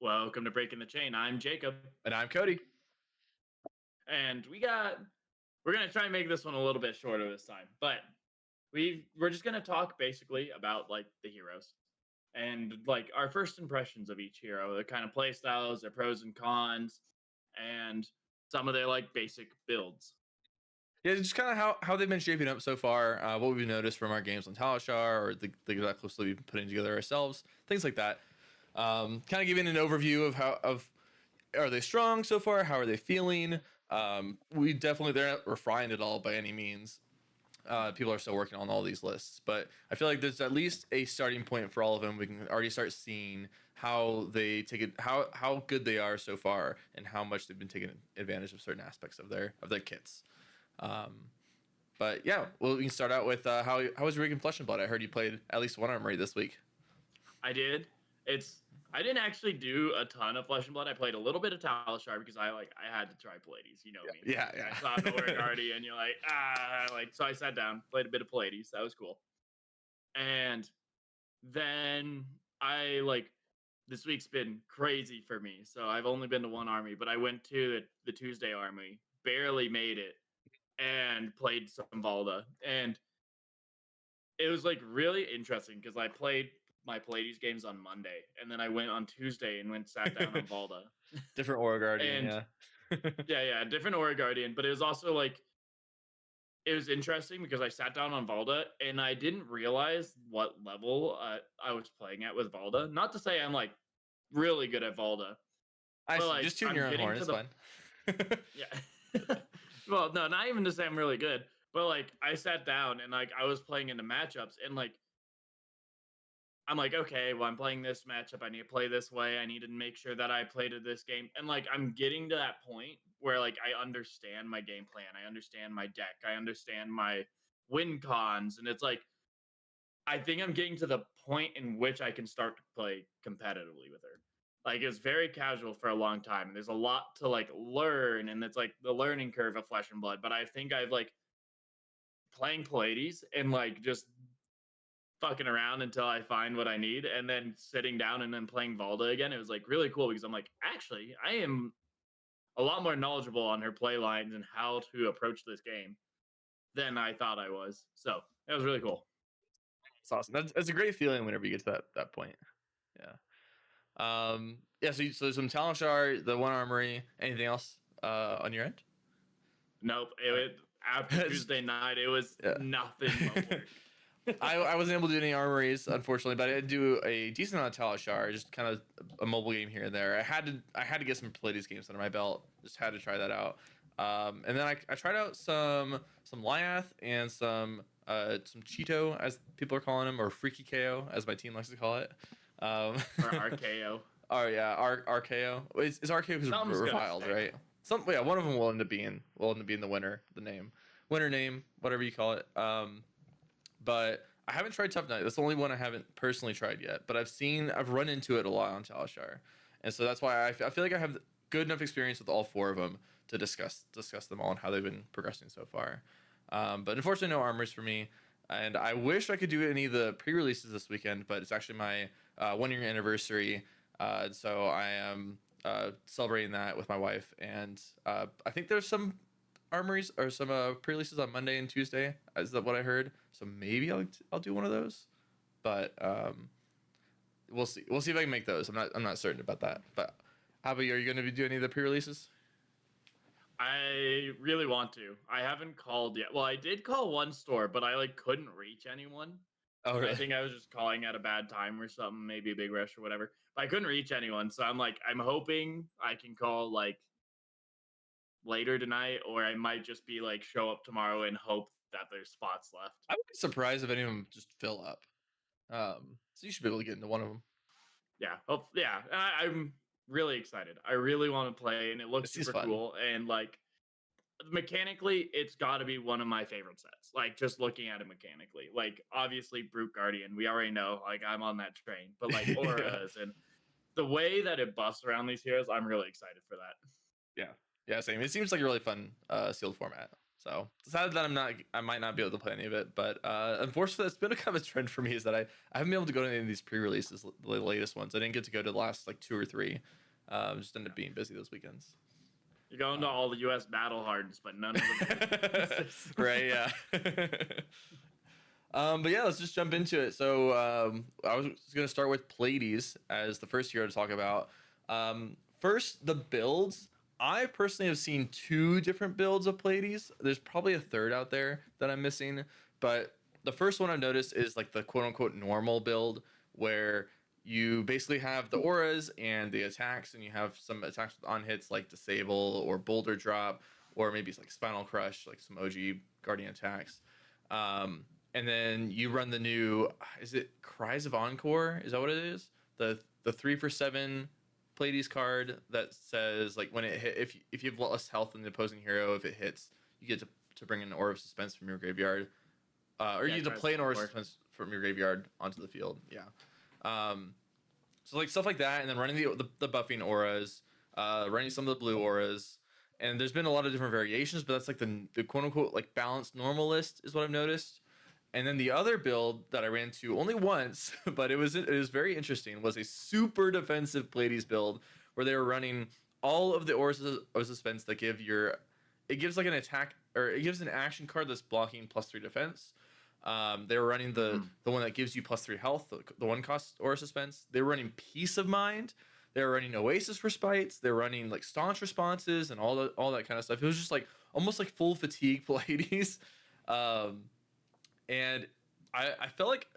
Welcome to Breaking the Chain. I'm Jacob, And I'm Cody. and we're gonna try and make this one a little bit shorter this time, but we're just gonna talk basically about like the heroes and like our first impressions of each hero, the kind of play styles, their pros and cons, and some of their like basic builds. Yeah, just kind of how they've been shaping up so far, what we've noticed from our games on Talishar or the clips that we've been putting together ourselves, things like that. Kind of giving an overview of how of are they strong so far? How are they feeling? We definitely they're not refined at all by any means. People are still working on all these lists, but I feel like there's at least a starting point for all of them. We can already start seeing how they take it, how good they are so far, and how much they've been taking advantage of certain aspects of their kits. Um, but yeah, well, we can start out with how was Regan Flesh and Blood? I heard you played at least one armory this week. I did. It's I didn't actually do a ton of Flesh and Blood. I played a little bit of Talishar because I had to try Pallades. You know me. Yeah, Like, I saw an Aura Guardian, you're like so I sat down, played a bit of Pallades. That was cool. And then I like this week's been crazy for me. So I've only been to one army, but I went to the Tuesday army, barely made it, and played some Valda. And it was like really interesting because I played my Pallades games on Monday, and then I went on Tuesday and went sat down yeah. on Valda. Different Aura Guardian, And yeah. yeah, different Aura Guardian, but it was also like it was interesting because I sat down on Valda and I didn't realize what level I was playing at with Valda. Not to say I'm like really good at Valda, I but see. like Just tune I'm your own getting horn. to It's the fine. yeah. Well, no, not even to say I'm really good, but like I sat down and like I was playing into matchups and like I'm like, okay, well, I'm playing this matchup. I need to play this way. I need to make sure that I played to this game. And like, I'm getting to that point where like I understand my game plan. I understand my deck. I understand my win cons. And it's like, I think I'm getting to the point in which I can start to play competitively with her. Like, it's very casual for a long time. And there's a lot to like learn. And it's like the learning curve of Flesh and Blood. But I think I've like playing Pallades and like just fucking around until I find what I need, and then sitting down and then playing Valda again. It was like really cool because I'm like, actually, I am a lot more knowledgeable on her play lines and how to approach this game than I thought I was. So that was really cool. It's awesome. That's a great feeling whenever you get to that point. Yeah. Yeah. So some Talishar, the one armory. Anything else on your end? Nope. After It's- Tuesday night, it was yeah. nothing but work. I wasn't able to do any armories, unfortunately, but I did do a decent amount of Talishar, just kind of a mobile game here and there. I had to get some Pallades games under my belt. Just had to try that out. And then I tried out some Lyath and some Cheeto, as people are calling him, or Freaky KO as my team likes to call it. Or RKO. Oh yeah, RKO. It's RKO because Something's gonna reviled, stick. right? Yeah, one of them will end up being the winner name, whatever you call it. But I haven't tried Tough Night. That's the only one I haven't personally tried yet. But I've run into it a lot on Talishar, and so that's why I feel like I have good enough experience with all four of them to discuss them all and how they've been progressing so far. But unfortunately, no armors for me. And I wish I could do any of the pre-releases this weekend, but it's actually my 1 year anniversary, so I am celebrating that with my wife. And I think there's some armories or some pre-releases on Monday and Tuesday. Is that what I heard? So maybe I'll do one of those, but we'll see. We'll see if I can make those. I'm not certain about that. But how about you? Are you going to be doing any of the pre-releases? I really want to. I haven't called yet. Well, I did call one store, but I like couldn't reach anyone. Oh, And I really? think I was just calling at a bad time or something, maybe a big rush or whatever. But I couldn't reach anyone. So I'm like, I'm hoping I can call like later tonight, or I might just be like show up tomorrow and hope that there's spots left. I would be surprised if any of them just fill up. So you should be able to get into one of them. Yeah. Yeah. I'm really excited. I really want to play, and it looks This is super fun. cool. And like mechanically, it's got to be one of my favorite sets. Like just looking at it mechanically, like obviously Brute Guardian, we already know. Like I'm on that train, but like Yeah. auras and the way that it buffs around these heroes, I'm really excited for that. Yeah. Yeah. Same. It seems like a really fun sealed format. So sad that I might not be able to play any of it, but unfortunately, that's been a kind of a trend for me is that I haven't been able to go to any of these pre-releases, the latest ones. I didn't get to go to the last like 2 or 3. Just ended up being busy those weekends. You're going to all the U.S. battle hards, but none of the Right? Yeah. But yeah, let's just jump into it. So I was gonna start with Pleiades as the first hero to talk about. First, the builds. I personally have seen 2 different builds of Pleiades. There's probably a third out there that I'm missing, but the first one I've noticed is like the quote unquote normal build where you basically have the auras and the attacks, and you have some attacks on hits like disable or boulder drop, or maybe it's like spinal crush, like some OG guardian attacks. Um, and then you run the new, is it Cries of Encore? Is that what it is? The 3 for 7 Pleiades card that says like when it hit, if you have less health than the opposing hero, if it hits, you get to bring an Aura of Suspense from your graveyard, or you get to play an Aura of Suspense from your graveyard onto the field. Yeah. Um, so like stuff like that, and then running the buffing auras, running some of the blue auras, and there's been a lot of different variations, but that's like the quote unquote like balanced normal list is what I've noticed. And then the other build that I ran to only once, but it was very interesting, was a super defensive Pleiades build where they were running all of the auras of suspense that it gives like an attack, or it gives an action card that's blocking +3 defense. They were running the one that gives you +3 health, the 1 cost aura suspense. They were running Peace of Mind. They were running Oasis Respites. They were running like staunch responses and all that kind of stuff. It was just like almost like full fatigue Pleiades. Um, and I felt like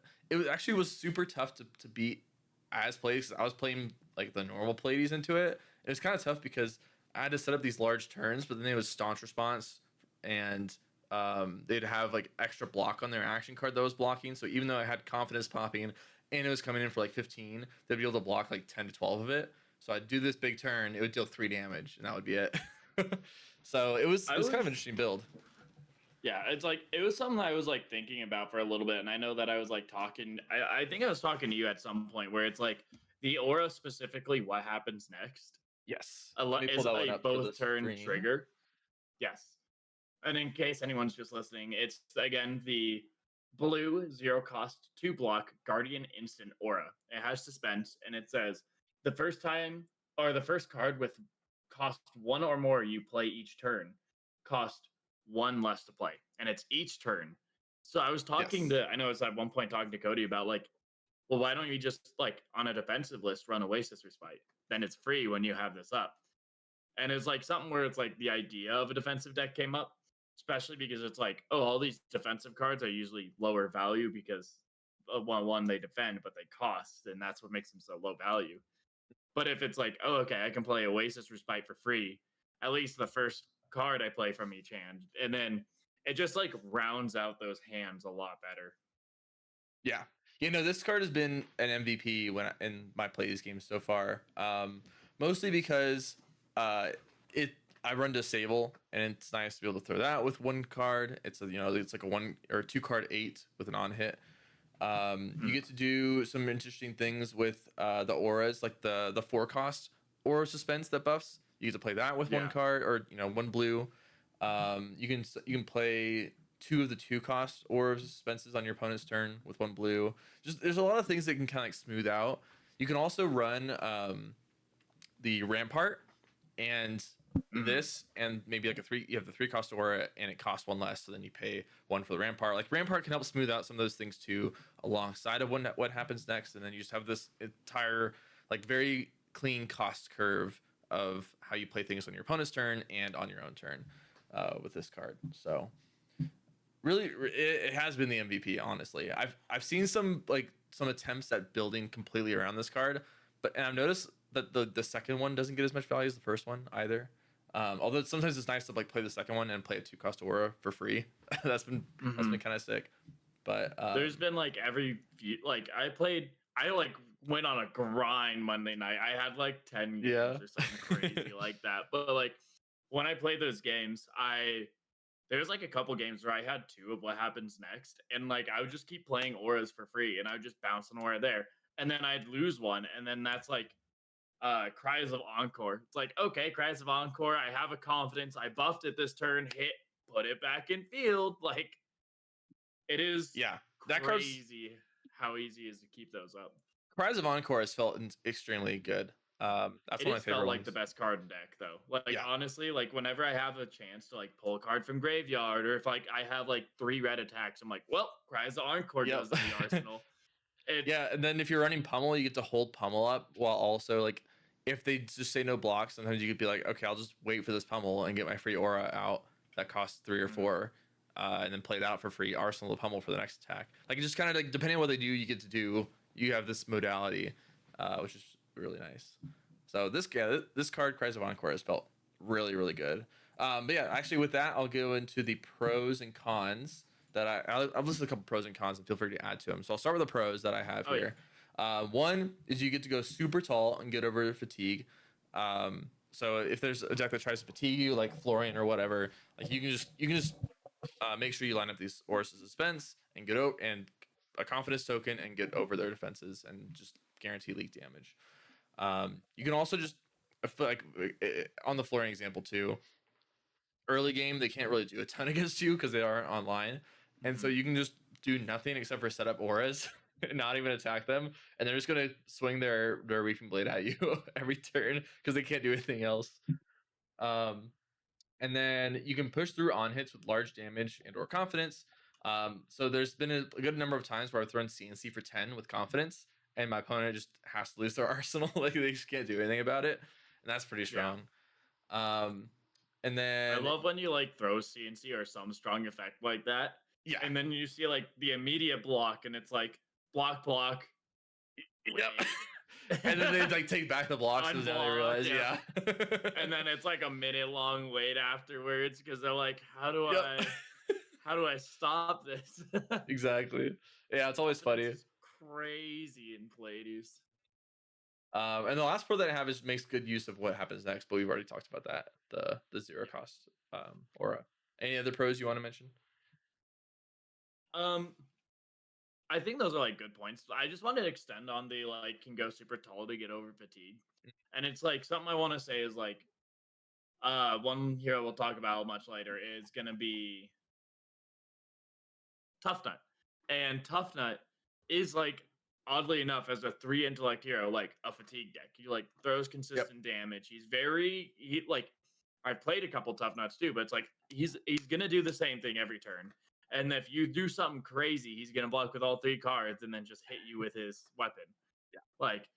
actually was super tough to beat as Pleiades. I was playing like the normal Pleiades into it. It was kind of tough because I had to set up these large turns, but then they would staunch response, and they'd have like extra block on their action card that was blocking. So even though I had confidence popping and it was coming in for like 15, they'd be able to block like 10 to 12 of it. So I'd do this big turn, it would deal 3 damage, and that would be it. So it was kind of an interesting build. Yeah, it's like it was something I was like thinking about for a little bit, and I know that I was like talking. I think I was talking to you at some point where it's like the aura specifically. What happens next? Yes. A Let me lot pull is that one a up for the both turn screen. trigger. Yes, and in case anyone's just listening, it's again the blue 0 cost 2 block guardian instant aura. It has suspense, and it says the first time or the first card with cost 1 or more you play each turn cost 1 less to play, and it's each turn. So I was talking Yes. to, I know I was at one point talking to Cody about like, well, why don't you just like on a defensive list run Oasis Respite? Then it's free when you have this up. And it's like something where it's like the idea of a defensive deck came up, especially because it's like, oh, all these defensive cards are usually lower value because one they defend, but they cost, and that's what makes them so low value. But if it's like, oh, okay, I can play Oasis Respite for free, at least the first card I play from each hand, and then it just like rounds out those hands a lot better. Yeah. This card has been an MVP in my plays games so far. Mostly because uh, it I run Disable, and it's nice to be able to throw that with 1 card. It's like a 1 or 2 card 8 with an on hit. You Mm, get to do some interesting things with the auras, like the 4 cost aura suspense that buffs. You get to play that with one yeah. card, or 1 blue. You can play 2 of the 2 cost aura suspenses on your opponent's turn with 1 blue. Just there's a lot of things that can kind of like smooth out. You can also run the rampart and Mm, this, and maybe like a 3, you have the 3 cost aura and it costs 1 less, so then you pay 1 for the rampart. Like rampart can help smooth out some of those things too, alongside of what happens next, and then you just have this entire like very clean cost curve of how you play things on your opponent's turn and on your own turn with this card. So really, it has been the MVP. Honestly, I've seen some attempts at building completely around this card, and I've noticed that the second one doesn't get as much value as the first one either. Although sometimes it's nice to like play the second one and play a 2 cost aura for free. That's been hmm kind of sick. But There's been like every few, like I like went on a grind Monday night. I had like 10 yeah, games or something crazy like that. But like when I played those games, there's like a couple games where I had 2 of what happens next, and like I would just keep playing auras for free, and I would just bounce an aura there, and then I'd lose one, and then that's like Cries of Encore. It's like, okay, Cries of Encore, I have a confidence, I buffed it this turn, hit put it back in field. Like it is Yeah, that card's crazy how easy it is to keep those up. Cries of Encore has felt extremely good. That's It one of has my favorite felt like the ones. best card in deck though. Like Yeah. honestly, like whenever I have a chance to like pull a card from graveyard, or if like I have like 3 red attacks, I'm like, well, Cries of Encore Yep. goes in the arsenal. It's Yeah, and then if you're running Pummel, you get to hold Pummel up while also like if they just say no block, sometimes you could be like, okay, I'll just wait for this Pummel and get my free aura out that costs 3 or mhm, 4, and then play that out for free. Arsenal the Pummel for the next attack. Like it just kind of like depending on what they do, you get to do. You have this modality, which is really nice. So this card, Cries of Encore, has felt really good. But yeah, actually with that, I'll go into the pros and cons that I've listed a couple pros and cons and feel free to add to them. So I'll start with the pros that I have oh yeah. here. One is you get to go super tall and get over fatigue. So if there's a deck that tries to fatigue you, like Florian or whatever, like you can just make sure you line up these auras of suspense and get over and a confidence token and get over their defenses and just guarantee leak damage. You can also just I feel like on the Florian example too, early game they can't really do a ton against you because they aren't online, and so Mhm. you can just do nothing except for set up auras and not even attack them, and they're just gonna swing their reaping blade at you every turn because they can't do anything else. Um, and then you can push through on hits with large damage and or confidence. So there's been a good number of times where I've thrown CNC for 10 with confidence, and my opponent just has to lose their arsenal. Like they just can't do anything about it, and that's pretty Yeah. strong. Um, and I then love when you like throw CNC or some strong effect like that, yeah, and then you see like the immediate block, and it's like block, block, yep. wait, And then they like take back the blocks because now they unblock, realize, yeah, yeah, and then it's like a minute long wait afterwards because they're like, yep, how do I stop this? exactly. Yeah, it's always Confidence funny. is crazy in Pallades. And the last pro that I have is makes good use of what happens next, but we've already talked about that. The zero cost aura. Any other pros you want to mention? Um, I think those are like good points. I just wanted to extend on the like can go super tall to get over fatigue. And it's like something I want to say is like one hero we'll talk about much later is gonna be Tough Nut. And Tough Nut is like oddly enough as a 3 intellect hero, like a fatigue deck. He like throws Yep. consistent damage. He like I've played a couple Tough Nuts too, but it's like he's gonna do the same thing every turn. And if you do something crazy, he's gonna block with all 3 cards and then just hit you with his weapon. Yeah. Like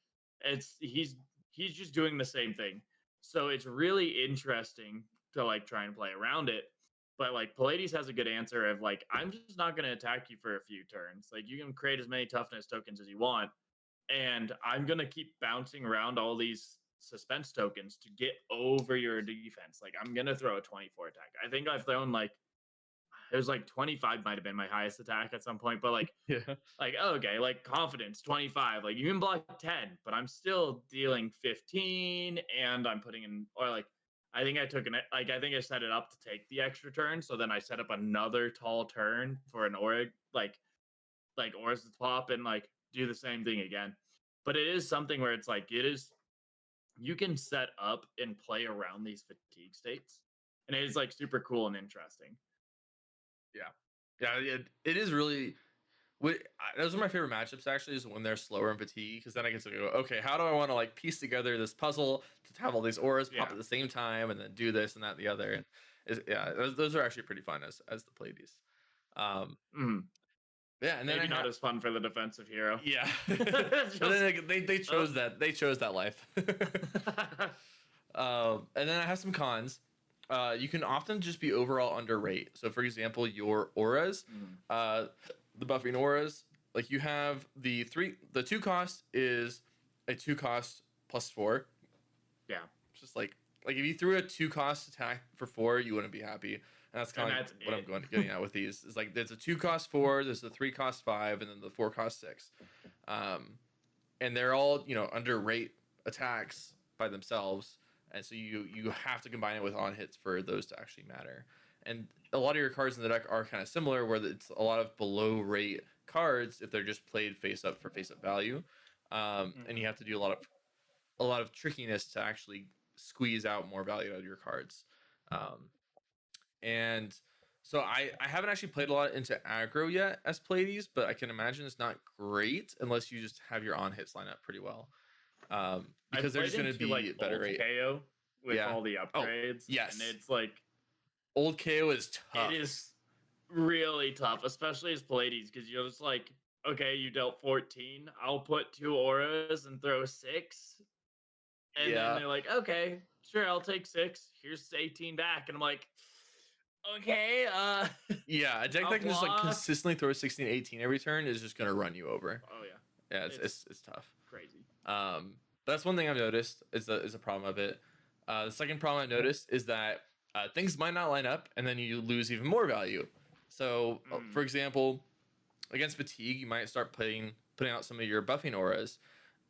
it's he's just doing the same thing. So it's really interesting to like try and play around it. But like Pallades has a good answer of like, I'm just not gonna attack you for a few turns. Like you can create as many toughness tokens as you want, and I'm gonna keep bouncing around all these suspense tokens to get over your defense. Like I'm gonna throw a 24 attack. I think I've thrown like it was like 25 might have been my highest attack at some point, but Yeah. like okay, like confidence 25, like you can block 10, but I'm still dealing 15 and I'm putting in or like I think I took an like I think I set it up to take the extra turn, so then I set up another tall turn for an aura like auras to pop and like do the same thing again. But it is something where it's like it is you can set up and play around these fatigue states, and it is like super cool and interesting. Yeah. Yeah. It is really. Those are my favorite matchups actually, is when they're slower and fatigue, because then I get to go, okay, how do I want to like piece together this puzzle to have all these auras pop Yeah. at the same time and then do this and that and the other. And yeah, those are actually pretty fun as the Pleiades. Um, Mhm. yeah, and then I Maybe not have as fun for the defensive hero. yeah, but Just then they oh. chose that life. And then I have some cons. You can often just be overall underrate. So, for example, your auras, Mhm. uh, the buffing auras, like you have the 2 cost is a 2 cost +4. Yeah, It's just like if you threw a 2 cost attack for 4, you wouldn't be happy. And that's and kind of like that's what I'm it. getting at with these. Is like there's a 2 cost 4, there's a 3 cost 5, and then the 4 cost 6. Um, and they're all underrate attacks by themselves, and so you have to combine it with on hits for those to actually matter. And a lot of your cards in the deck are kind of similar, where it's a lot of below rate cards if they're just played face up for face up value, and you Mhm. have to do a lot of trickiness to actually squeeze out more value out of your cards. Um, and So I haven't actually played a lot into aggro yet as Pleiades, but I can imagine it's not great unless you just have your on hits line up pretty well. I've Because they're played just going to into like be better old rate. KO with Yeah. all the Oh, upgrades, and yes. it's like Old KO is it tough. is really tough, especially as Pallades, because you're just like, okay, you dealt 14, I'll put two auras and throw six. And then Yeah. they're like, okay, sure, I'll take six. Here's 18 back. And I'm like, okay, Yeah, a deck I'll that can just like block. consistently throw 16, 18 every turn is just gonna run you over. Oh yeah, Yeah, it's it's tough. crazy. That's one thing I've noticed is a problem of it. The second problem I've noticed is that things might not line up, and then you lose even more value. So, Mm, for example, against fatigue, you might start putting out some of your buffing auras,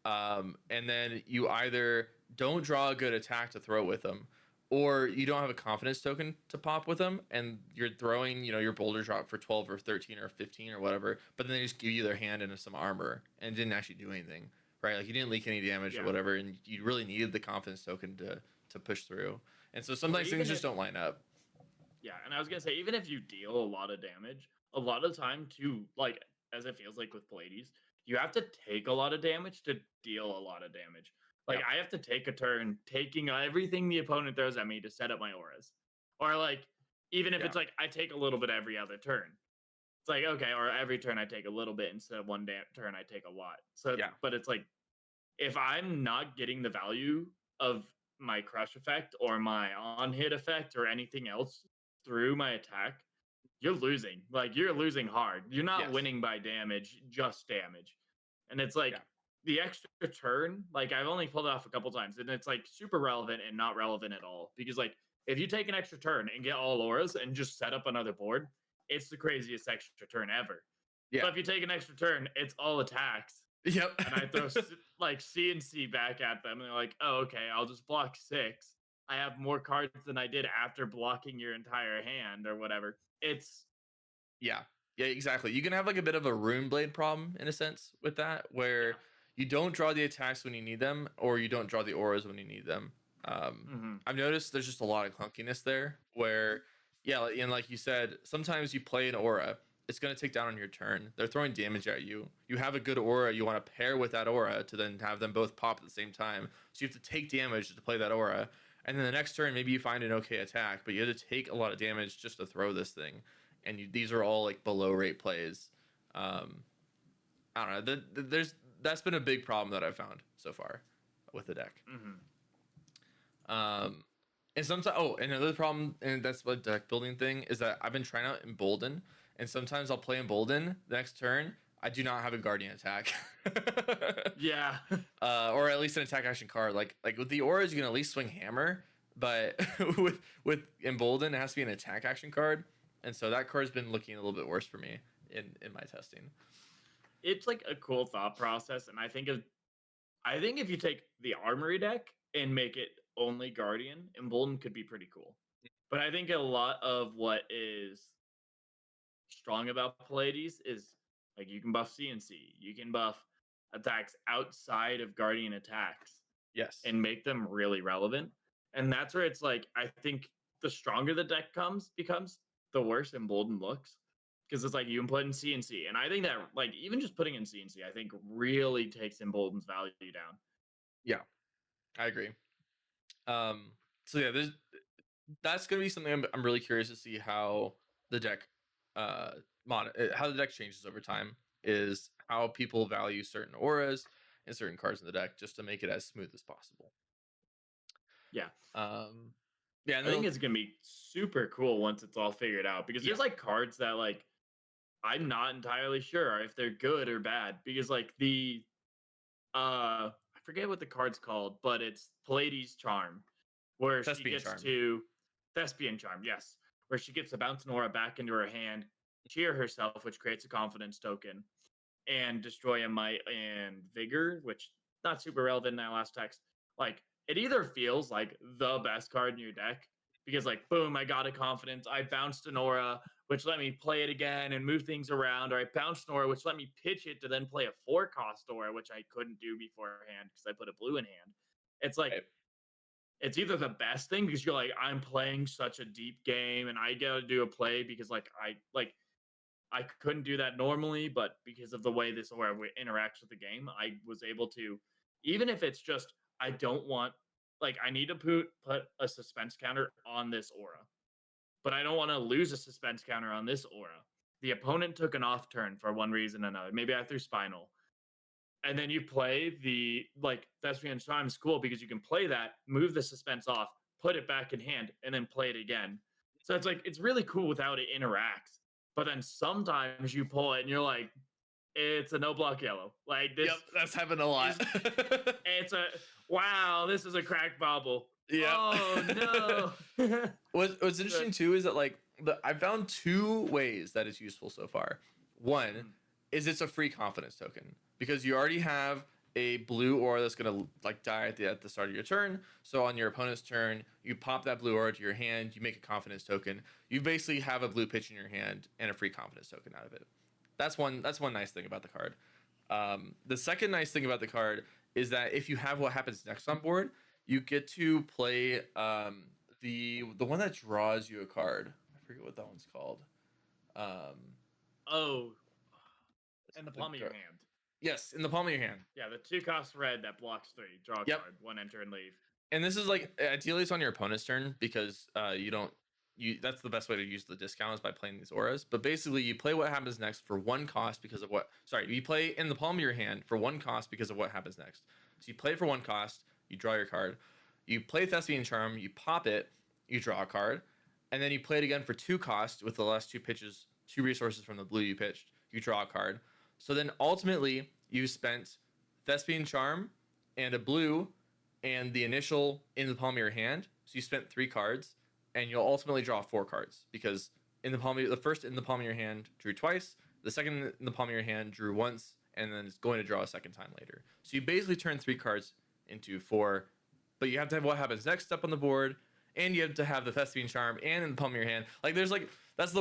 and then you either don't draw a good attack to throw with them, or you don't have a confidence token to pop with them, and you're throwing, your boulder drop for 12 or 13 or 15 or whatever, but then they just give you their hand into some armor and didn't actually do anything, right? Like you didn't leak any damage or yeah. whatever, and you really needed the confidence token to push through. And so Or sometimes things even just if, don't line up. yeah, and I was gonna say, even if you deal a lot of damage, a lot of the time to like, as it feels like with Pallades, you have to take a lot of damage to deal a lot of damage. Like Yep. I have to take a turn taking everything the opponent throws at me to set up my auras. Or like even if Yeah. it's like I take a little bit every other turn. It's like okay, or every turn I take a little bit instead of one turn I take a lot. So Yeah. but it's like if I'm not getting the value of my crush effect or my on hit effect or anything else through my attack, you're losing. Like you're losing hard. You're not Yes. winning by damage, just damage. And it's Yeah. like the extra turn, like I've only pulled it off a couple times, and it's like super relevant and not relevant at all. Because like if you take an extra turn and get all auras and just set up another board, it's the craziest extra turn ever. Yeah. But if you take an extra turn, it's all attacks Yep. and I throw like CNC back at them, and they're like, "Oh, okay, I'll just block six. I have more cards than I did after blocking your entire hand, or whatever." It's Yeah. Yeah, exactly. You can have like a bit of a rune blade problem in a sense with that, where yeah, you don't draw the attacks when you need them, or you don't draw the auras when you need them. mm-hmm. I've noticed there's just a lot of clunkiness there, where yeah, and like you said, sometimes you play an aura, it's gonna take down on your turn. They're throwing damage at you. You have a good aura, you want to pair with that aura to then have them both pop at the same time. So you have to take damage to play that aura, and then the next turn maybe you find an okay attack, but you have to take a lot of damage just to throw this thing, and these are all like below rate plays. Um, I don't know. That's been a big problem that I've found so far with the deck. Mm-hmm. Um, and sometimes, oh, and another problem, and that's what deck building thing is that I've been trying out Embolden, and sometimes I'll play Embolden the next turn. I do not have a Guardian attack, Yeah, or at least an attack action card. Like with the auras, you can at least swing Hammer, but with Embolden, it has to be an attack action card, and so that card's been looking a little bit worse for me in my testing. it's like a cool thought process, and I think if you take the Armory deck and make it only Guardian, Embolden could be pretty cool. But I think a lot of what is strong about Pallades is like you can buff CNC, you can buff attacks outside of Guardian attacks Yes. and make them really relevant. And that's where it's like I think the stronger the deck becomes, the worse Embolden looks. Because it's like you can put in CNC. And I think that like even just putting in CNC, I think really takes Embolden's value down. Yeah, I agree. Um, so yeah, that's gonna be something I'm really curious to see how the deck how the deck changes over time, is how people value certain auras and certain cards in the deck just to make it as smooth as possible. Yeah. um yeah, and I think then it's gonna be super cool once it's all figured out because yeah, there's like cards that like I'm not entirely sure if they're good or bad because like the I forget what the card's called, but it's Pallades Charm, where she Thespian gets Charm. to Thespian Charm, yes, where she gets a bounce Nora back into her hand, cheer herself, which creates a confidence token, and destroy a might and vigor, which not super relevant in that last text. Like it either feels like the best card in your deck because like boom, I got a confidence, I bounced an aura, which let me play it again and move things around, or I bounced an aura, which let me pitch it to then play a 4 cost aura, which I couldn't do beforehand because I put a blue in hand. It's like Right. it's either the best thing because you're like, I'm playing such a deep game and I gotta do a play because I couldn't do that normally, but because of the way this aura interacts with the game, I was able to, even if it's just I don't want, like, I need to put a suspense counter on this aura, but I don't want to lose a suspense counter on this aura. The opponent took an off turn for one reason or another. Maybe I threw spinal, and then you play the like Thespian Chime is cool because you can play that, move the suspense off, put it back in hand, and then play it again. So it's like it's really cool with how it interacts. But then sometimes you pull it and you're like, it's a no block yellow. Like Yep, this that's happened a lot. is it's a wow, this is a crack bubble. Yep. Oh no. What's interesting too is that like I found two ways that it's useful so far. One is it's a free confidence token because you already have a blue aura that's gonna like die at the start of your turn. So on your opponent's turn, you pop that blue aura to your hand, you make a confidence token. You basically have a blue pitch in your hand and a free confidence token out of it. That's one nice thing about the card. The second nice thing about the card is that if you have what happens next on board, you get to play the one that draws you a card. I forget what that one's called. Oh, in the palm of your hand. Yes, in the palm of your hand. Yeah, the 2-cost red that blocks 3. Draw a Yep. card, 1 enter and leave. And this is like ideally it's on your opponent's turn because you don't that's the best way to use the discount is by playing these auras. But basically you play what happens next for 1 cost because of what you play in the palm of your hand for 1 cost because of what happens next. So you play it for 1 cost, you draw your card. You play Thespian Charm, you pop it, you draw a card, and then you play it again for 2 cost with the last 2 pitches, 2 resources from the blue you pitched, you draw a card. So then ultimately you spent Thespian Charm and a blue and the initial in the palm of your hand. So you spent 3 cards, and you'll ultimately draw 4 cards because the first in the palm of your hand drew twice, the second in the palm of your hand drew once, and then it's going to draw a second time later. So you basically turn 3 cards into 4, but you have to have what happens next up on the board, and you have to have the Thespian Charm and in the palm of your hand. Like there's like that's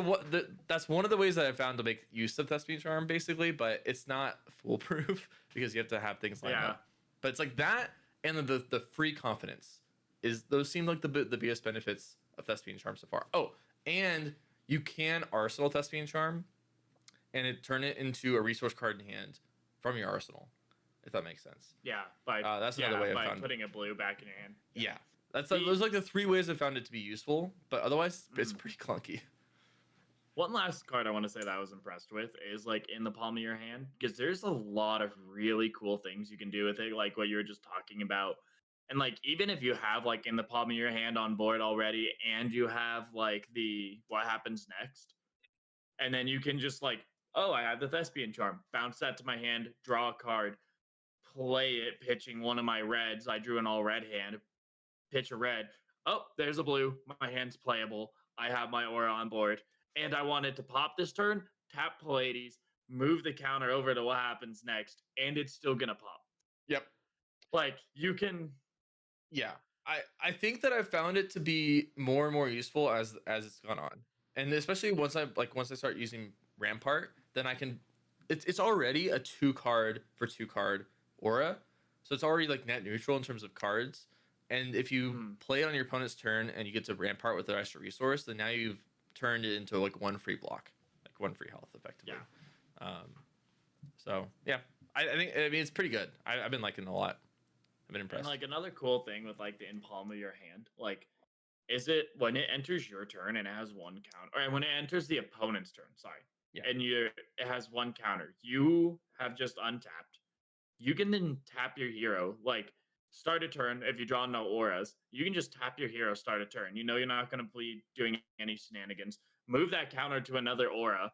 that's one of the ways that I found to make use of Thespian Charm basically, but it's not foolproof because you have to have things lined up. But it's like that and the free confidence is those seem like the biggest benefits of Thespian Charm so far. Oh, and you can arsenal Thespian Charm and turn it into a resource card in hand from your arsenal, if that makes sense. Yeah, that's another way I found putting a blue back in your hand. Yeah, those are like the 3 ways I found it to be useful, but otherwise it's pretty clunky. One last card I want to say that I was impressed with is like in the palm of your hand because there's a lot of really cool things you can do with it, like what you were just talking about. And like even if you have like in the palm of your hand on board already, and you have like the what happens next, and then you can just like, oh, I have the Thespian Charm, bounce that to my hand, draw a card, play it, pitching one of my reds. I drew an all red hand, pitch a red. Oh, there's a blue. My hand's playable. I have my aura on board. And I wanted to pop this turn, tap Pallades, move the counter over to what happens next, and it's still gonna pop. Yep. Like you can. Yeah, I think that I've found it to be more and more useful as it's gone on, and especially once I start using Rampart, then I can. It's already a 2 card for 2 card aura, so it's already like net neutral in terms of cards. And if you play it on your opponent's turn and you get to Rampart with the extra resource, then now you've turned it into like 1 free block, like 1 free health, effectively. Yeah. So yeah, I mean it's pretty good. I've been liking it a lot. I've been impressed. And like another cool thing with like the in palm of your hand, like, is it when it enters your turn and it has 1 counter, or when it enters the opponent's turn, sorry, and it has 1 counter, you have just untapped. You can then tap your hero, like start a turn. If you draw no auras, you can just tap your hero, start a turn. You know you're not going to be doing any shenanigans. Move that counter to another aura,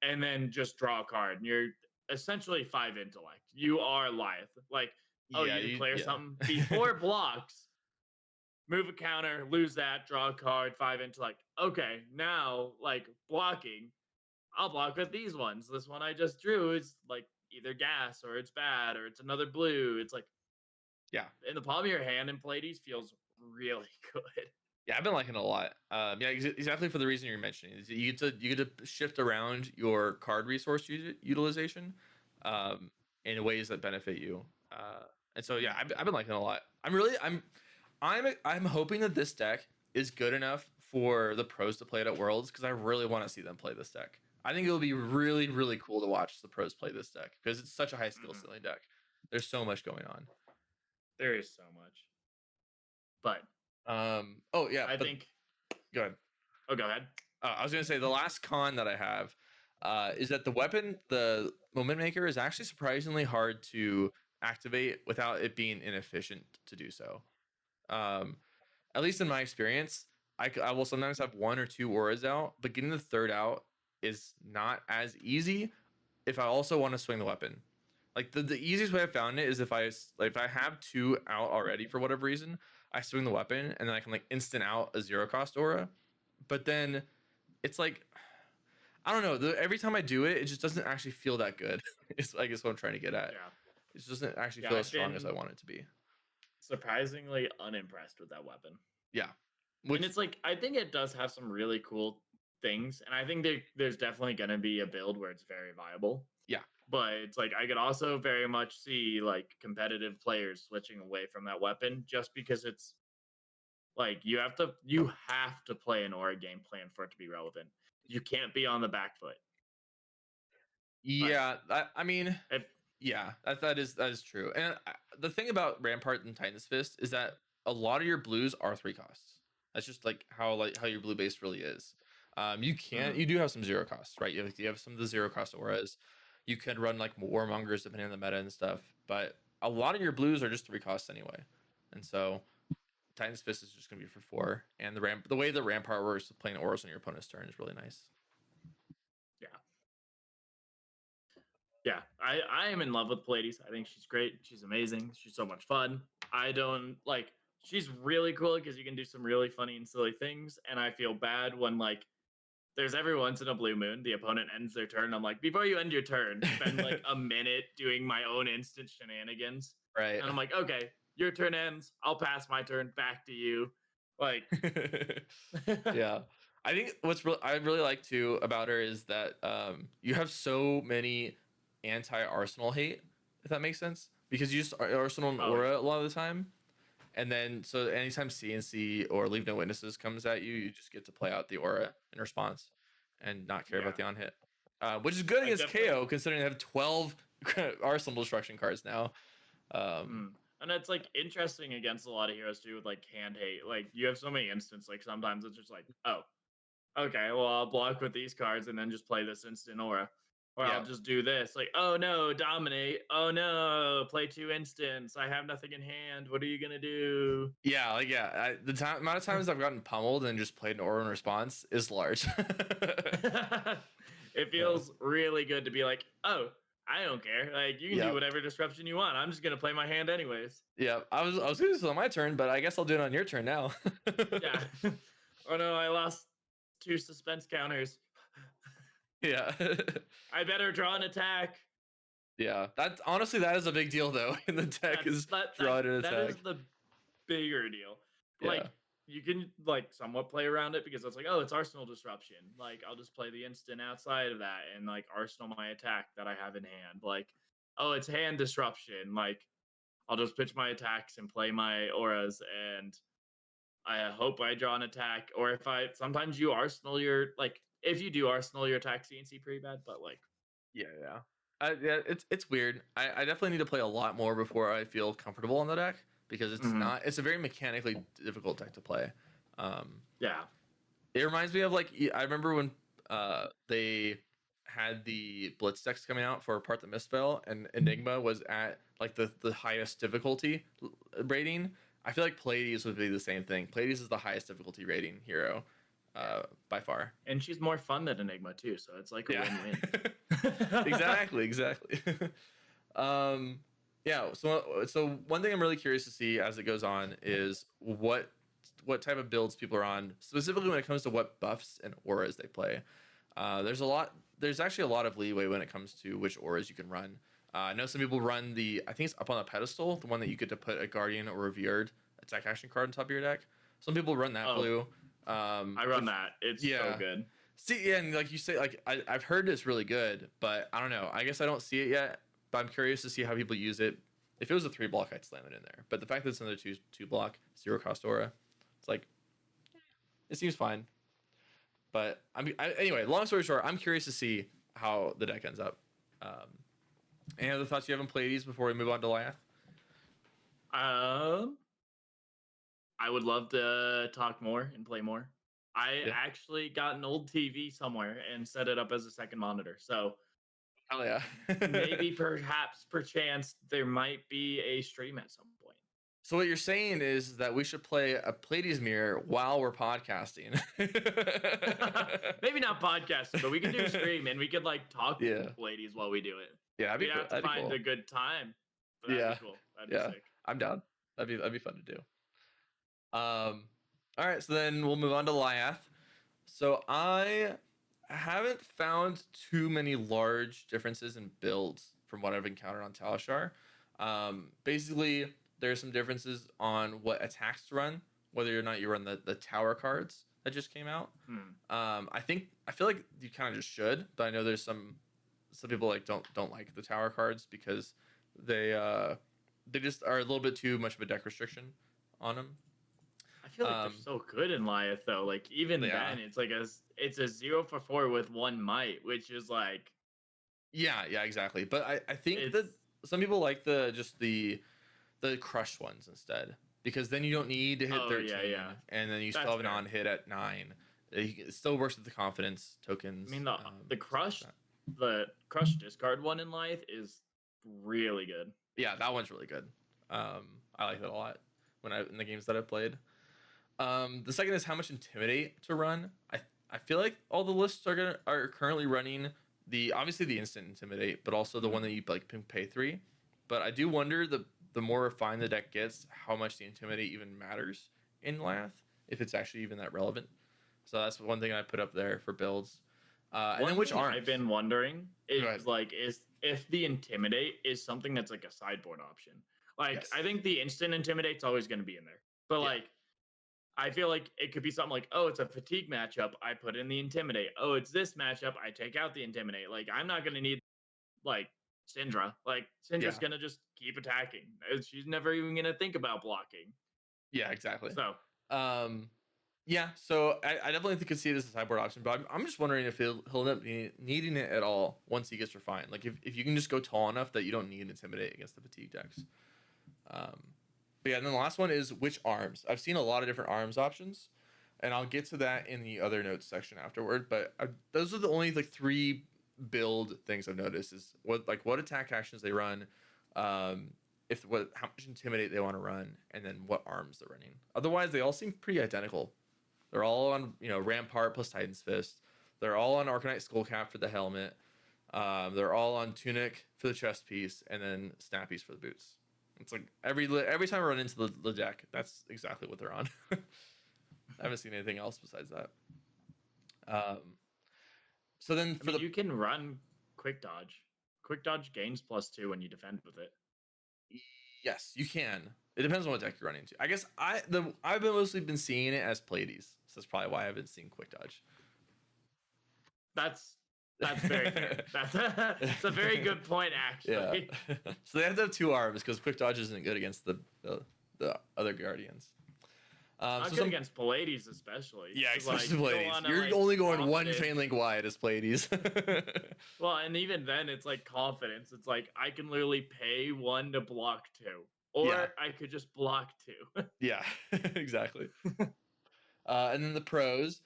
and then just draw a card. And you're essentially 5 intellect. You are Liath. Like, oh, you declare something before blocks. Move a counter, lose that, draw a card, 5 intellect. Okay, now like blocking, I'll block with these ones. This one I just drew is like either gas or it's bad or it's another blue. It's like, yeah, in the palm of your hand in Pallades feels really good. Yeah, I've been liking it a lot. Yeah, exactly for the reason you're mentioning. Is you get to shift around your card resource utilization in ways that benefit you. And so yeah, I've been liking it a lot. I'm hoping that this deck is good enough for the pros to play it at Worlds because I really want to see them play this deck. I think it will be really, really cool to watch the pros play this deck because it's such a high skill Mhm. ceiling deck. There's so much going on. There is so much. But Oh yeah, I but think. go ahead. Oh, go ahead. I was gonna say the last con that I have is that the Moment Maker, is actually surprisingly hard to activate without it being inefficient to do so. Um, at least in my experience, I will sometimes have one or two auras out, but getting the third out is not as easy if I also want to swing the weapon. Like the easiest way I found it is if I have two out already for whatever reason, I swing the weapon and then I can like instant out a zero cost aura. But then it's like I don't know. Every time I do it, it just doesn't actually feel that good. It's I guess what I'm trying to get at. Yeah. It just doesn't actually Yeah, feel as I've strong as I been want it to be. surprisingly unimpressed with that weapon. Yeah. And Which it's like I think it does have some really cool things, and I think there's definitely going to be a build where it's very viable. yeah. But it's like I could also very much see like competitive players switching away from that weapon just because it's like you have to play an aura game plan for it to be relevant. You can't be on the back foot. Like Yeah, I mean, if yeah, that is true. And the thing about Rampart and Titan's Fist is that a lot of your blues are 3 costs. That's just like how your blue base really is. mhm, You do have some zero costs, right? You have some of the zero cost auras. You can run like warmongers depending on the meta and stuff, but a lot of your blues are just 3 costs anyway. And so Titan's Fist is just gonna be for 4. And the way the Rampart works with playing auras on your opponent's turn is really nice. yeah. Yeah, I am in love with Pallades. I think she's great. She's amazing. She's so much fun. I don't like. She's really cool because you can do some really funny and silly things. And I feel bad when like there's every once in a blue moon the opponent ends their turn. I'm like, before you end your turn, spend like a minute doing my own instant shenanigans. Right. And I'm like, okay, your turn ends. I'll pass my turn back to you. Like, Yeah. I think I really like too about her is that you have so many anti Arsenal hate, if that makes sense, because you just Arsenal and oh aura a yeah, lot of the time, and then so anytime CNC or Leave No Witnesses comes at you, you just get to play out the aura in response, and not care yeah. about the on hit, which is good I against definitely. KO considering they have 12 Arsenal destruction cards now. Um, Mm. And it's like interesting against a lot of heroes too with like hand hate. Like you have so many instants. Like sometimes it's just like, oh, okay, well I'll block with these cards and then just play this instant aura. Or yeah, I'll just do this. Like, oh no, dominate. Oh no, play 2 instants. I have nothing in hand. What are you gonna do? yeah, amount of times I've gotten pummeled and just played an aura in response is large. It Yeah. feels really good to be like, oh, I don't care. Like you can do Yep. whatever disruption you want. I'm just gonna play my hand anyways. Yep. I was gonna do this on my turn, but I guess I'll do it on your turn now. Yeah. Oh no, I lost 2 suspense counters. Yeah. I better draw an attack. Yeah. That's honestly that is a big deal though. In the deck That's is that that drawing an that is attack. the bigger deal. Yeah. Like you can like somewhat play around it because it's like, oh, it's Arsenal disruption. Like I'll just play the instant outside of that and like Arsenal my attack that I have in hand. Like, oh, it's hand disruption. Like I'll just pitch my attacks and play my auras and I hope I draw an attack. Or if I sometimes you Arsenal your like if you do Arsenal your attack CNC pretty bad, but like Yeah, yeah. Yeah, it's weird. I definitely need to play a lot more before I feel comfortable on the deck because mhm, it's a very mechanically difficult deck to play. Um, yeah. It reminds me of I remember when they had the Blitz decks coming out for Part the Misspell and Enigma was at like the highest difficulty rating. I feel like Pleiades would be the same thing. Pleiades is the highest difficulty rating hero Yeah. by far. And she's more fun than Enigma too, so it's like a Yeah. win-win. Exactly, exactly. um yeah, so one thing I'm really curious to see as it goes on is what type of builds people are on, specifically when it comes to what buffs and auras they play. There's actually a lot of leeway when it comes to which auras you can run. I know some people run I think it's up on a pedestal, the one that you get to put a guardian or revered attack action card on top of your deck. Some people run that Oh, blue. I run that. It's so Yeah. good. See, yeah, and like you say, like I've heard it's really good, but I don't know. I guess I don't see it yet, but I'm curious to see how people use it. If it was a 3 block, I'd slam it in there. But the fact that it's another two block 0 cost aura, it's like it seems fine. But anyway. Long story short, I'm curious to see how the deck ends up. Um, any other thoughts you have on Pleiades before we move on to Lyath? Um, I would love to talk more and play more. I Yeah. actually got an old TV somewhere and set it up as a second monitor. So Hell yeah. maybe, perhaps, perchance, there might be a stream at some point. So what you're saying is that we should play a Pleiades mirror while we're podcasting. Maybe not podcasting, but we can do a stream and we could like talk Yeah. ladies while we do it. Yeah, that'd be We'd cool. have to find a good time. But that'd Yeah. be cool. That'd Yeah. be sick. I'm down. That'd be fun to do. All right, so then we'll move on to Lyath. So I haven't found too many large differences in builds from what I've encountered on Talishar. Basically, there's some differences on what attacks to run, whether or not you run the tower cards that just came out. I feel like you kind of just should, but I know there's some people like don't like the tower cards because they just are a little bit too much of a deck restriction on them. I feel like they're so good in Lyath though. Like even then, it's like it's a 0 for 4 with 1 might, which is like yeah, exactly. But I think that some people like the crushed ones instead, because then you don't need to hit 13, and then you still have an on hit at 9. It still works with the confidence tokens. I mean the crush discard one in Lyath is really good. Yeah, that one's really good. I like that a lot in the games that I've played. The second is how much intimidate to run. I feel like all the lists are currently running obviously the instant intimidate, but also the one that you like pay 3. But I do wonder the more refined the deck gets, how much the intimidate even matters in Lyath, if it's actually even that relevant. So that's one thing I put up there for builds. And then which arms? I've been wondering is if the intimidate is something that's like a sideboard option. Like yes. I think the instant intimidate's always going to be in there, but like I feel like it could be something like, oh, it's a fatigue matchup, I put in the intimidate. Oh, it's this matchup, I take out the intimidate. Like I'm not going to need like Syndra. Like Syndra's going to just keep attacking. She's never even going to think about blocking. Yeah, exactly. So, yeah, so I definitely could see it as a sideboard option, but I'm just wondering if he'll end up needing it at all once he gets refined. Like if you can just go tall enough that you don't need intimidate against the fatigue decks. But yeah, and then the last one is which arms. I've seen a lot of different arms options, and I'll get to that in the other notes section afterward. But those are the only like 3 build things I've noticed is what attack actions they run, how much intimidate they want to run, and then what arms they're running. Otherwise, they all seem pretty identical. They're all on Rampart plus Titan's Fist. They're all on Arcanite Skullcap for the helmet. They're all on Tunic for the chest piece, and then Snappies for the boots. It's like every time I run into the deck, that's exactly what they're on. I haven't seen anything else besides that. So then you can run Quick Dodge. Quick Dodge gains +2 when you defend with it. Yes, you can. It depends on what deck you're running to. I guess I've mostly been seeing it as Pleiades, so that's probably why I haven't seen Quick Dodge. That's very fair. That's a very good point, actually. Yeah. So they have to have 2 arms because Quick Dodge isn't good against the other Guardians. Not good against Pleiades, especially. Yeah, especially Pleiades. You're only going one chain link wide as Pleiades. Well, and even then, it's like confidence. It's like I can literally pay 1 to block 2, or I could just block 2. Yeah, exactly. And then the pros.